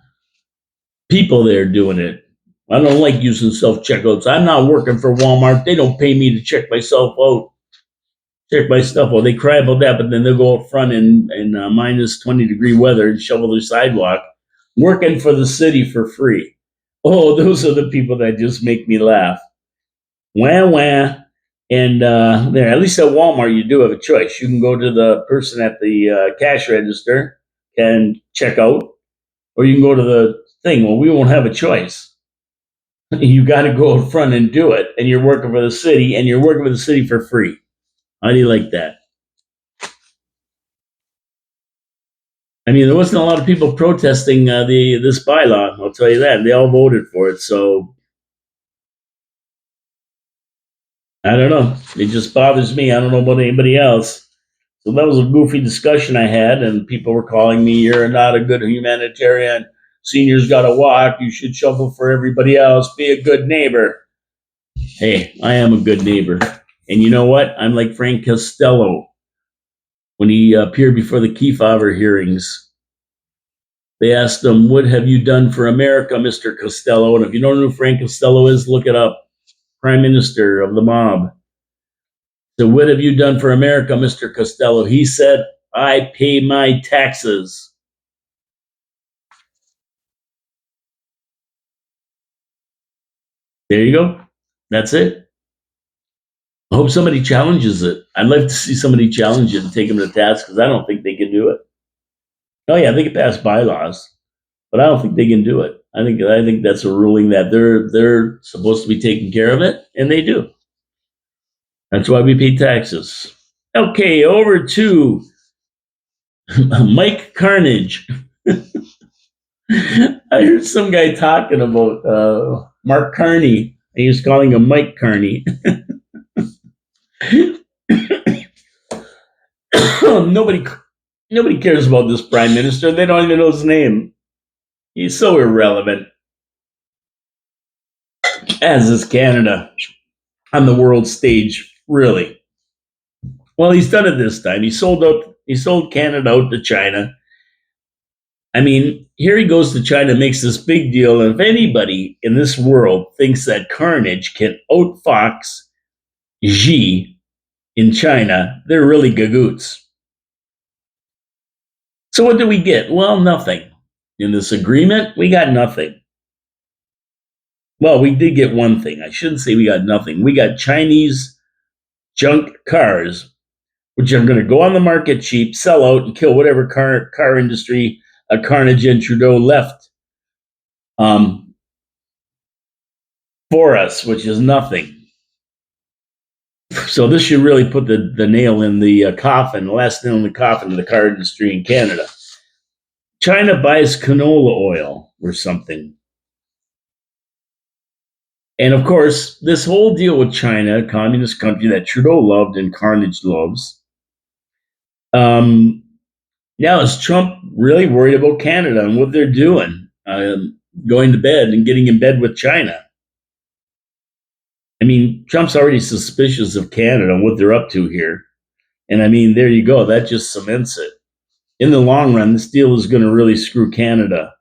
People there doing it. I don't like using self checkouts. I'm not working for Walmart. They don't pay me to check myself out, check my stuff out. They cry about that, but then they'll go up front in minus 20-degree weather and shovel their sidewalk, working for the city for free. Oh, those are the people that just make me laugh. Wah wah. And there, at least at Walmart, you do have a choice. You can go to the person at the cash register and check out, or you can go to the thing. Well, we won't have a choice. You got to go up front and do it, and you're working for the city, and you're working for the city for free. How do you like that? I mean, there wasn't a lot of people protesting this bylaw. I'll tell you that. They all voted for it, so I don't know. It just bothers me. I don't know about anybody else. So that was a goofy discussion I had, and people were calling me, "You're not a good humanitarian. Seniors got to walk. You should shovel for everybody else. Be a good neighbor." Hey, I am a good neighbor. And you know what? I'm like Frank Costello when he appeared before the Kefauver hearings. They asked him, "What have you done for America, Mr. Costello?" And if you don't know who Frank Costello is, look it up. Prime Minister of the mob. So, "What have you done for America, Mr. Costello?" He said, "I pay my taxes." There you go. That's it. I hope somebody challenges it. I'd like to see somebody challenge it and take them to task because I don't think they can do it. Oh yeah, they can pass bylaws, but I don't think they can do it. I think that's a ruling that they're supposed to be taking care of it, and they do. That's why we pay taxes. Okay, over to Mike Carnage. I heard some guy talking about Mark Carney. He was calling him Mike Carney. nobody, nobody cares about this prime minister. They don't even know his name. He's so irrelevant. As is Canada on the world stage, really. Well, he's done it this time. He sold Canada out to China. I mean, here he goes to China, makes this big deal. And if anybody in this world thinks that Carnage can outfox Xi in China, they're really gagoots. So what do we get? Well, nothing. In this agreement, we got nothing. Well, we did get one thing. I shouldn't say we got nothing. We got Chinese junk cars, which are going to go on the market cheap, sell out, and kill whatever car industry Carnage and Trudeau left for us, which is nothing. So this should really put the nail in the coffin, the last nail in the coffin of the car industry in Canada. China buys canola oil or something. And of course, this whole deal with China, a communist country that Trudeau loved and Carnage loves, now is Trump really worried about Canada and what they're doing, going to bed and getting in bed with China? I mean, Trump's already suspicious of Canada and what they're up to here. And I mean, there you go. That just cements it. In the long run, this deal is going to really screw Canada.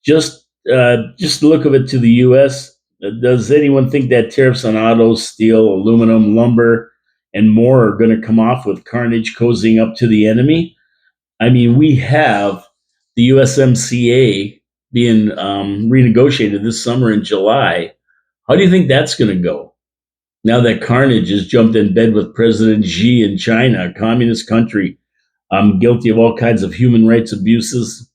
Just look of it to the U.S. Does anyone think that tariffs on autos, steel, aluminum, lumber, and more are going to come off with Carnage cozying up to the enemy? I mean, we have the USMCA being renegotiated this summer in July. How do you think that's going to go? Now that Carnage has jumped in bed with President Xi in China, a communist country, guilty of all kinds of human rights abuses.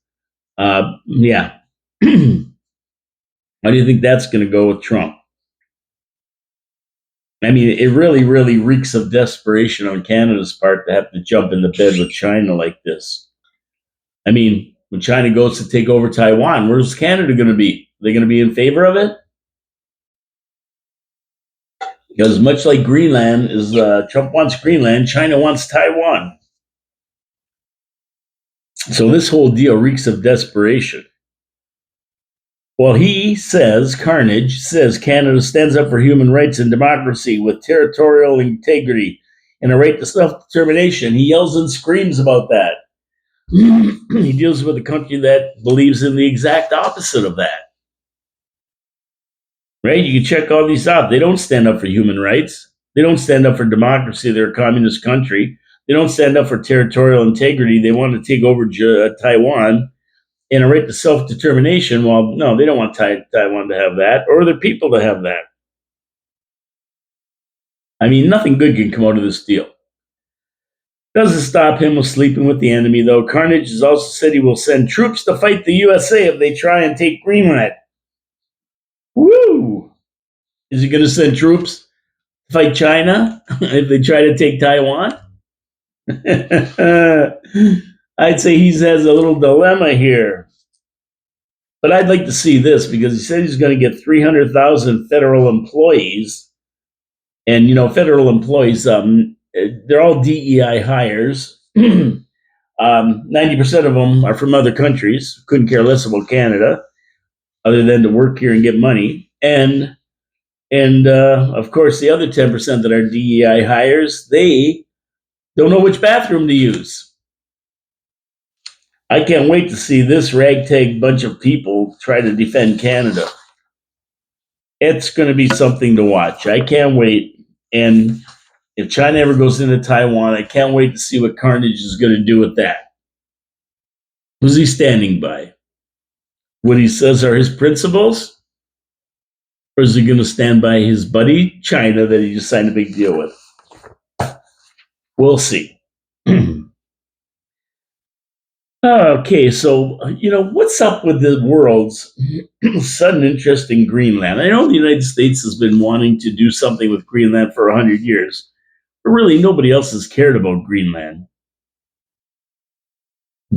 Yeah. How do you think that's going to go with Trump? I mean, it really, really reeks of desperation on Canada's part to have to jump in the bed with China like this. I mean, when China goes to take over Taiwan, where's Canada going to be? Are they going to be in favor of it? Because much like Greenland, is Trump wants Greenland, China wants Taiwan. So this whole deal reeks of desperation. Well, he says, Carnage says Canada stands up for human rights and democracy with territorial integrity and a right to self-determination. He yells and screams about that. He deals with a country that believes in the exact opposite of that. Right? You can check all these out. They don't stand up for human rights. They don't stand up for democracy. They're a communist country. They don't stand up for territorial integrity. They want to take over Taiwan and a right to self-determination. Well, no, they don't want Taiwan to have that or their people to have that. I mean, nothing good can come out of this deal. Doesn't stop him from sleeping with the enemy, though. Carnage has also said he will send troops to fight the USA if they try and take Greenland. Woo! Is he going to send troops to fight China if they try to take Taiwan? I'd say he has a little dilemma here. But I'd like to see this because he said he's going to get 300,000 federal employees. And, you know, federal employees, they're all DEI hires. 90% of them are from other countries, couldn't care less about Canada, other than to work here and get money. And of course, the other 10% that are DEI hires, they don't know which bathroom to use. I can't wait to see this ragtag bunch of people try to defend Canada. It's going to be something to watch. I can't wait. And if China ever goes into Taiwan, I can't wait to see what Carnage is going to do with that. Who's he standing by? What he says are his principles? Or is he going to stand by his buddy, China, that he just signed a big deal with? We'll see. Okay, so what's up with the world's sudden interest in Greenland? I know the United States has been wanting to do something with Greenland for 100 years, but really nobody else has cared about Greenland.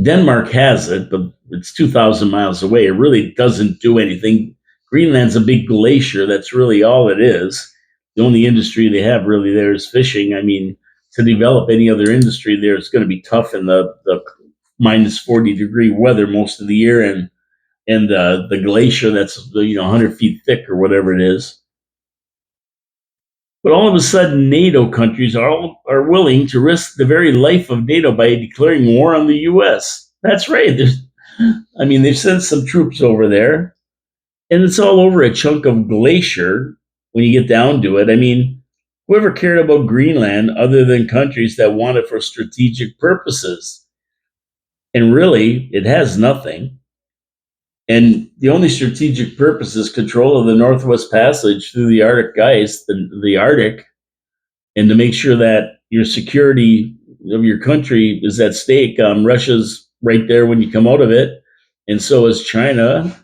Denmark has it, but it's 2,000 miles away. It really doesn't do anything. Greenland's a big glacier. That's really all it is. The only industry they have really there is fishing. I mean, to develop any other industry there, it's going to be tough in the minus 40-degree weather most of the year, and the glacier that's 100 feet thick or whatever it is. But all of a sudden, NATO countries are willing to risk the very life of NATO by declaring war on the U.S. That's right. I mean, they've sent some troops over there, and it's all over a chunk of glacier when you get down to it. I mean, whoever cared about Greenland other than countries that want it for strategic purposes? And really, it has nothing. And the only strategic purpose is control of the Northwest Passage through the Arctic ice, the Arctic, and to make sure that your security of your country is at stake. Russia's right there when you come out of it, and so is China.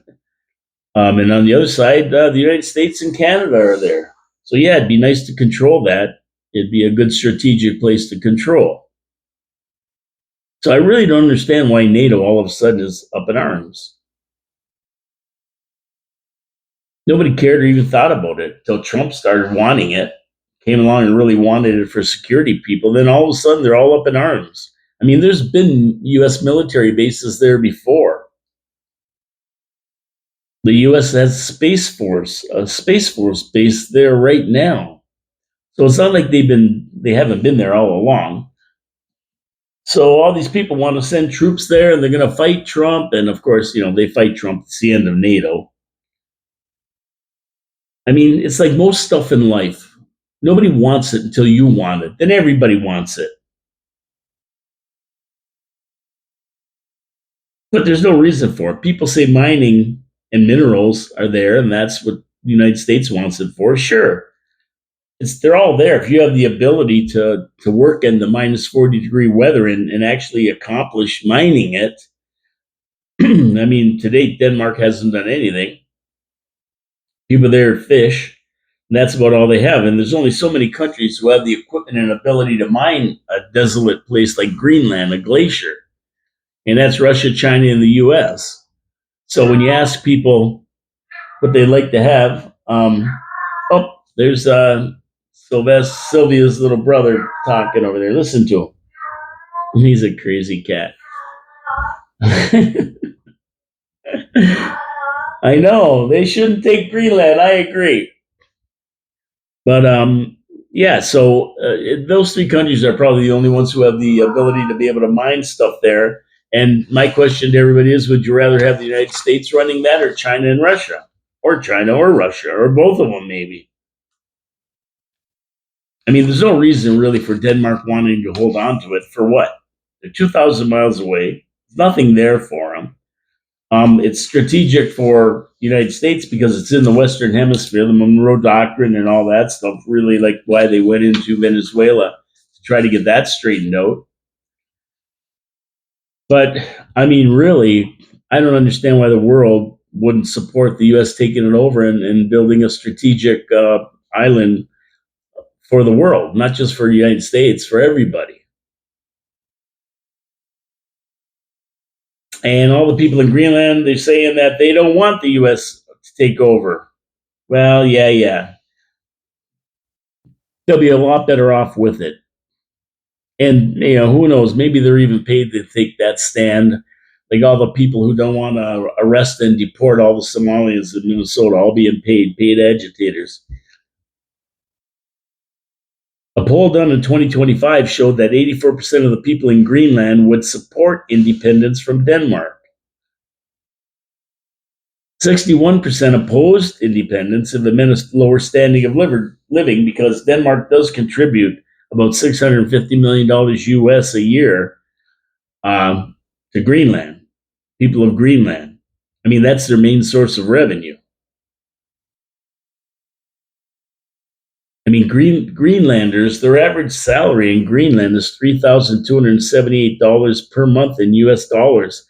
And on the other side, the United States and Canada are there. So yeah, it'd be nice to control that. It'd be a good strategic place to control. So I really don't understand why NATO all of a sudden is up in arms. Nobody cared or even thought about it until Trump started wanting it, came along and really wanted it for security people. Then all of a sudden they're all up in arms. I mean, there's been U.S. military bases there before. The U.S. has a Space Force base there right now. So it's not like they haven't been there all along. So all these people want to send troops there, and they're going to fight Trump. And of course, they fight Trump. It's the end of NATO. I mean, it's like most stuff in life. Nobody wants it until you want it. Then everybody wants it. But there's no reason for it. People say mining and minerals are there, and that's what the United States wants it for. Sure. They're all there. If you have the ability to work in the minus 40-degree weather and actually accomplish mining it, I mean, to date, Denmark hasn't done anything. People there fish, and that's about all they have. And there's only so many countries who have the equipment and ability to mine a desolate place like Greenland, a glacier. And that's Russia, China, and the US. So when you ask people what they'd like to have, oh, there's Sylvia's little brother talking over there. Listen to him. He's a crazy cat. I know they shouldn't take Greenland. I agree. But yeah. So those three countries are probably the only ones who have the ability to be able to mine stuff there. And my question to everybody is: would you rather have the United States running that, or China and Russia, or China or Russia, or both of them, maybe? I mean, there's no reason really for Denmark wanting to hold on to it. For what? They're 2,000 miles away. There's nothing there for them. It's strategic for the United States because it's in the Western Hemisphere, the Monroe Doctrine and all that stuff. Really, like why they went into Venezuela to try to get that straightened out. But I mean, really, I don't understand why the world wouldn't support the U.S. taking it over and building a strategic island for the world, not just for the United States, for everybody. And all the people in Greenland, they're saying that they don't want the U.S. to take over. Well, yeah. They'll be a lot better off with it. And, who knows? Maybe they're even paid to take that stand. Like all the people who don't want to arrest and deport all the Somalians in Minnesota, all being paid agitators. A poll done in 2025 showed that 84% of the people in Greenland would support independence from Denmark. 61% opposed independence if it meant a lower standing of living because Denmark does contribute about $650 million US a year to Greenland, people of Greenland. I mean, that's their main source of revenue. I I mean, Greenlanders, their average salary in Greenland is $3,278 per month in US dollars.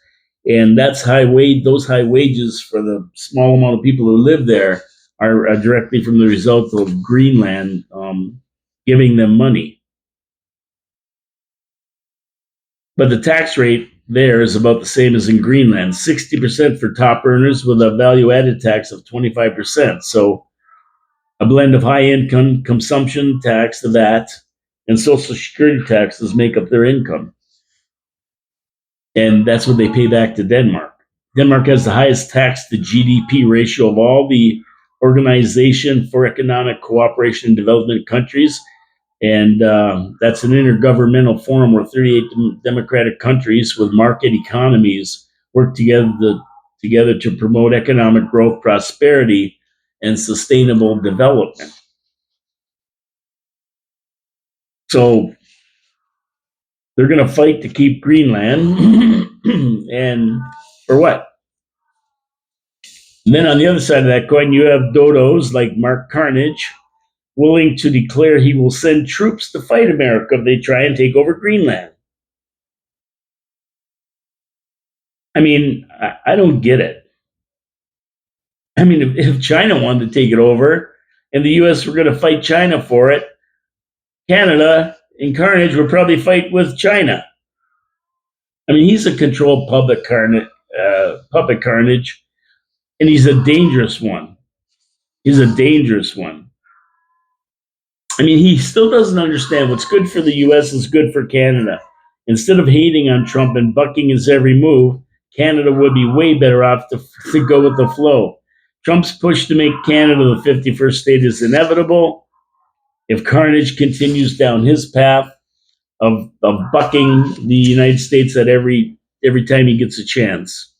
And that's high wage. Those high wages for the small amount of people who live there are directly from the result of Greenland giving them money. But the tax rate there is about the same as in Greenland, 60% for top earners with a value added tax of 25%. So a blend of high income consumption tax, the VAT, and social security taxes make up their income. And that's what they pay back to Denmark. Denmark has the highest tax to GDP ratio of all the Organization for Economic Cooperation and Development countries. And that's an intergovernmental forum where 38 democratic countries with market economies work together to promote economic growth, prosperity, and sustainable development. So they're going to fight to keep Greenland. And for what? And then on the other side of that coin, you have dodos like Mark Carnage willing to declare he will send troops to fight America if they try and take over Greenland. I mean, I don't get it. I mean, if China wanted to take it over and the US were going to fight China for it, Canada and Carnage would probably fight with China. I mean, he's a controlled puppet Carnage, and he's a dangerous one. He's a dangerous one. I mean, he still doesn't understand what's good for the US is good for Canada. Instead of hating on Trump and bucking his every move, Canada would be way better off to go with the flow. Trump's push to make Canada the 51st state is inevitable. If Carnage continues down his path of bucking the United States at every time he gets a chance.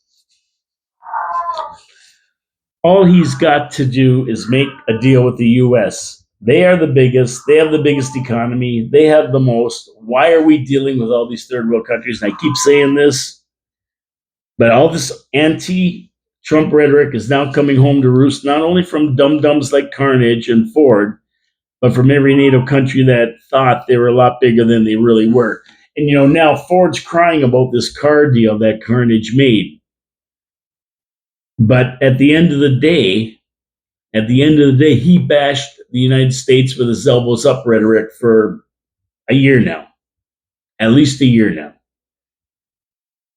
All he's got to do is make a deal with the US. They are the biggest. They have the biggest economy. They have the most. Why are we dealing with all these third world countries? And I keep saying this, but all this anti-Trump rhetoric is now coming home to roost, not only from dum-dums like Carnage and Ford, but from every NATO country that thought they were a lot bigger than they really were. And, now Ford's crying about this car deal that Carnage made. But at the end of the day, he bashed the United States with his elbows up rhetoric for a year now, at least a year now.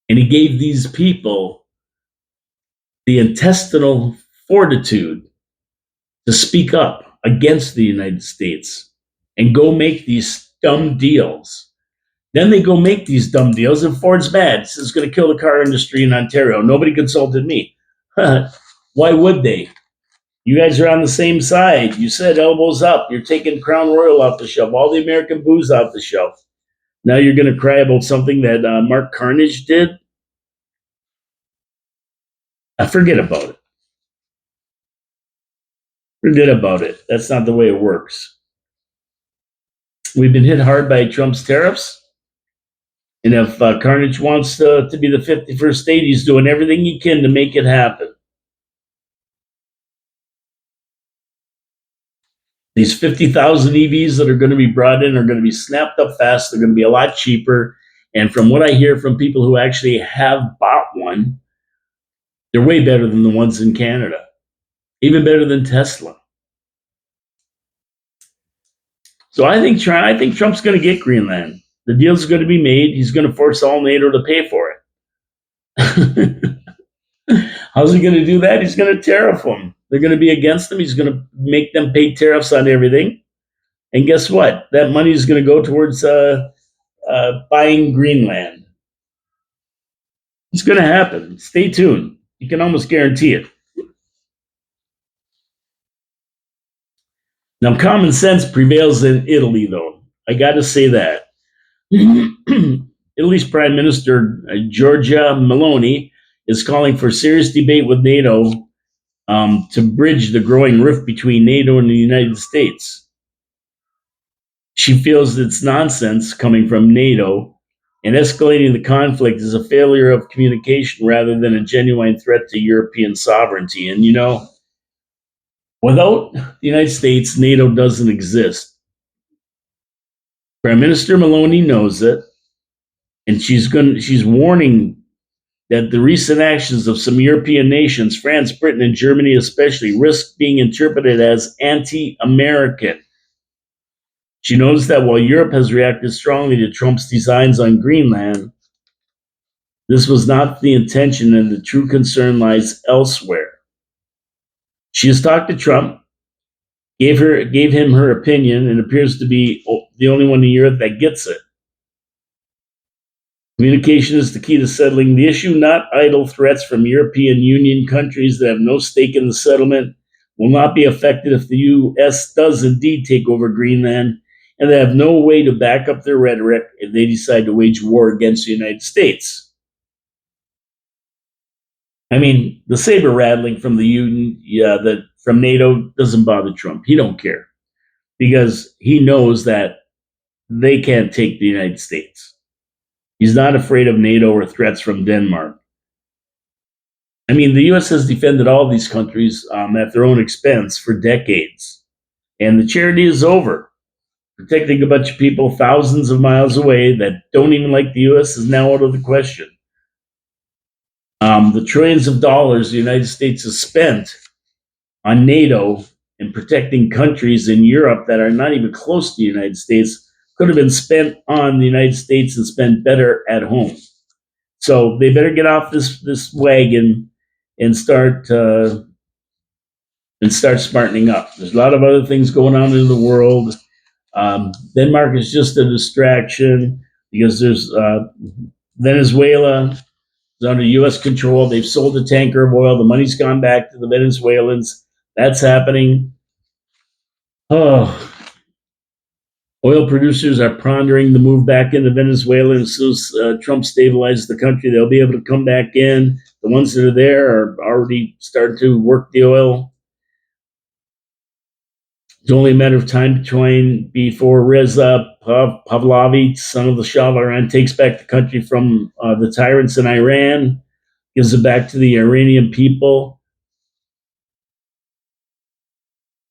And he gave these people the intestinal fortitude to speak up against the United States and go make these dumb deals. Then they go make these dumb deals, and Ford's mad. This is going to kill the car industry in Ontario. Nobody consulted me. Why would they? You guys are on the same side. You said elbows up. You're taking Crown Royal off the shelf, all the American booze off the shelf. Now you're going to cry about something that Mark Carnage did? Forget about it. Forget about it. That's not the way it works. We've been hit hard by Trump's tariffs. And if Carnage wants to be the 51st state, he's doing everything he can to make it happen. These 50,000 EVs that are going to be brought in are going to be snapped up fast. They're going to be a lot cheaper. And from what I hear from people who actually have bought one, they're way better than the ones in Canada, even better than Tesla. So I think Trump's going to get Greenland. The deal's going to be made. He's going to force all NATO to pay for it. How's he going to do that? He's going to tariff them. They're going to be against him. He's going to make them pay tariffs on everything. And guess what? That money is going to go towards buying Greenland. It's going to happen. Stay tuned. You can almost guarantee it. Now, common sense prevails in Italy, though. I got to say that. Italy's Prime Minister, Giorgia Meloni, is calling for serious debate with NATO to bridge the growing rift between NATO and the United States. She feels it's nonsense coming from NATO, and escalating the conflict is a failure of communication rather than a genuine threat to European sovereignty. And Without the United States, NATO doesn't exist. Prime Minister Maloney knows it, and she's warning that the recent actions of some European nations, France, Britain, and Germany especially, risk being interpreted as anti-American. She knows that while Europe has reacted strongly to Trump's designs on Greenland, this was not the intention, and the true concern lies elsewhere. She has talked to Trump, gave him her opinion, and appears to be the only one in Europe that gets it. Communication is the key to settling the issue, not idle threats from European Union countries that have no stake in the settlement will not be affected if the U.S. does indeed take over Greenland, and they have no way to back up their rhetoric if they decide to wage war against the United States. I mean, the saber rattling from the Union, from NATO doesn't bother Trump. He don't care because he knows that they can't take the United States. He's not afraid of NATO or threats from Denmark. I mean, the U.S. has defended all these countries at their own expense for decades, and the charity is over. Protecting a bunch of people thousands of miles away that don't even like the U.S. is now out of the question. The trillions of dollars the United States has spent on NATO and protecting countries in Europe that are not even close to the United States could have been spent on the United States and spent better at home. So they better get off this wagon and start smartening up. There's a lot of other things going on in the world. Denmark is just a distraction because there's Venezuela is under U.S. control. They've sold a tanker of oil. The money's gone back to the Venezuelans. That's happening. Oh, oil producers are pondering the move back into Venezuela. And as soon as Trump stabilizes the country, they'll be able to come back in. The ones that are there are already starting to work the oil. It's only a matter of time before Reza Pahlavi, son of the Shah of Iran, takes back the country from the tyrants in Iran, gives it back to the Iranian people.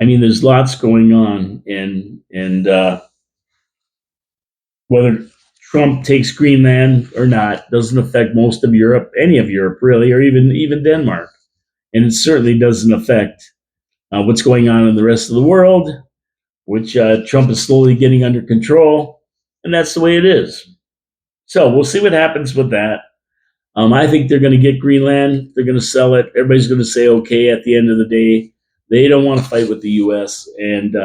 I mean, there's lots going on, and whether Trump takes Greenland or not doesn't affect most of Europe, any of Europe really, or even Denmark, and it certainly doesn't affect what's going on in the rest of the world, which Trump is slowly getting under control, and that's the way it is. So we'll see what happens with that. I think they're going to get Greenland. They're going to sell it. Everybody's going to say okay at the end of the day. They don't want to fight with the U.S., and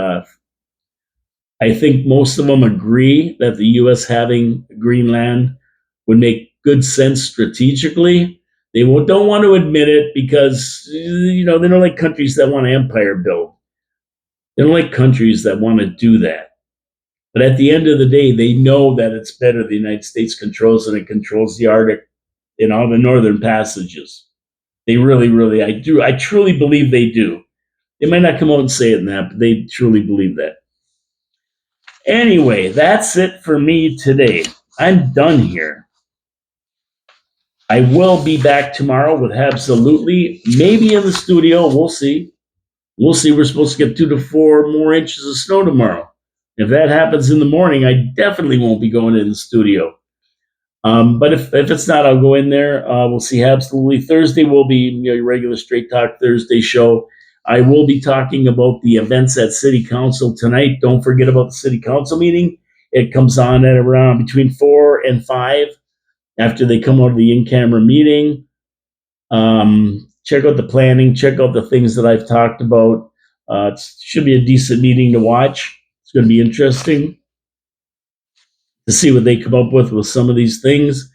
I think most of them agree that the U.S. having Greenland would make good sense strategically. They don't want to admit it because they don't like countries that want to empire build. They don't like countries that want to do that. But at the end of the day, they know that it's better the United States controls and it controls the Arctic and all the northern passages. They really, really, I truly believe they do. They might not come out and say it in that, but they truly believe that. Anyway, that's it for me today. I'm done here. I will be back tomorrow with absolutely, maybe in the studio. We'll see. We'll see. We're supposed to get 2 to 4 more inches of snow tomorrow. If that happens in the morning, I definitely won't be going in the studio. But if it's not, I'll go in there. We'll see. Absolutely. Thursday will be your regular Straight Talk Thursday show. I will be talking about the events at City Council tonight. Don't forget about the City Council meeting. It comes on at around between 4 and 5 after they come out of the in-camera meeting. Check out the planning. Check out the things that I've talked about. It should be a decent meeting to watch. It's going to be interesting to see what they come up with some of these things.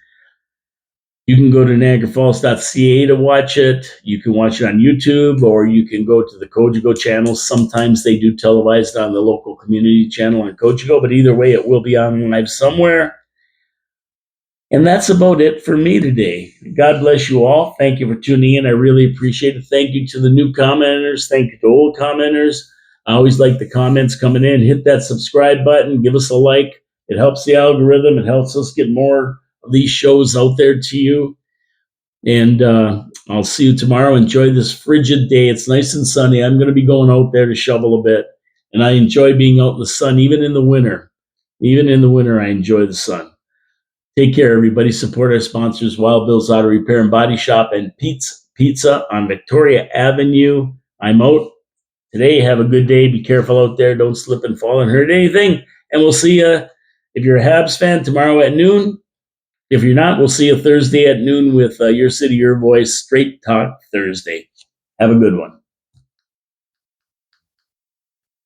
You can go to NiagaraFalls.ca to watch it. You can watch it on YouTube, or you can go to the Cogeco channel. Sometimes they do televised on the local community channel on Cogeco, but either way, it will be on live somewhere. And that's about it for me today. God bless you all. Thank you for tuning in. I really appreciate it. Thank you to the new commenters. Thank you to old commenters. I always like the comments coming in. Hit that subscribe button. Give us a like. It helps the algorithm. It helps us get more of these shows out there to you. And I'll see you tomorrow. Enjoy this frigid day. It's nice and sunny. I'm going to be going out there to shovel a bit. And I enjoy being out in the sun, even in the winter. Even in the winter, I enjoy the sun. Take care, everybody. Support our sponsors, Wild Bill's Auto Repair and Body Shop and Pete's Pizza on Victoria Avenue. I'm out today. Have a good day. Be careful out there. Don't slip and fall and hurt anything. And we'll see you, if you're a Habs fan, tomorrow at noon. If you're not, we'll see you Thursday at noon with Your City, Your Voice, Straight Talk Thursday. Have a good one.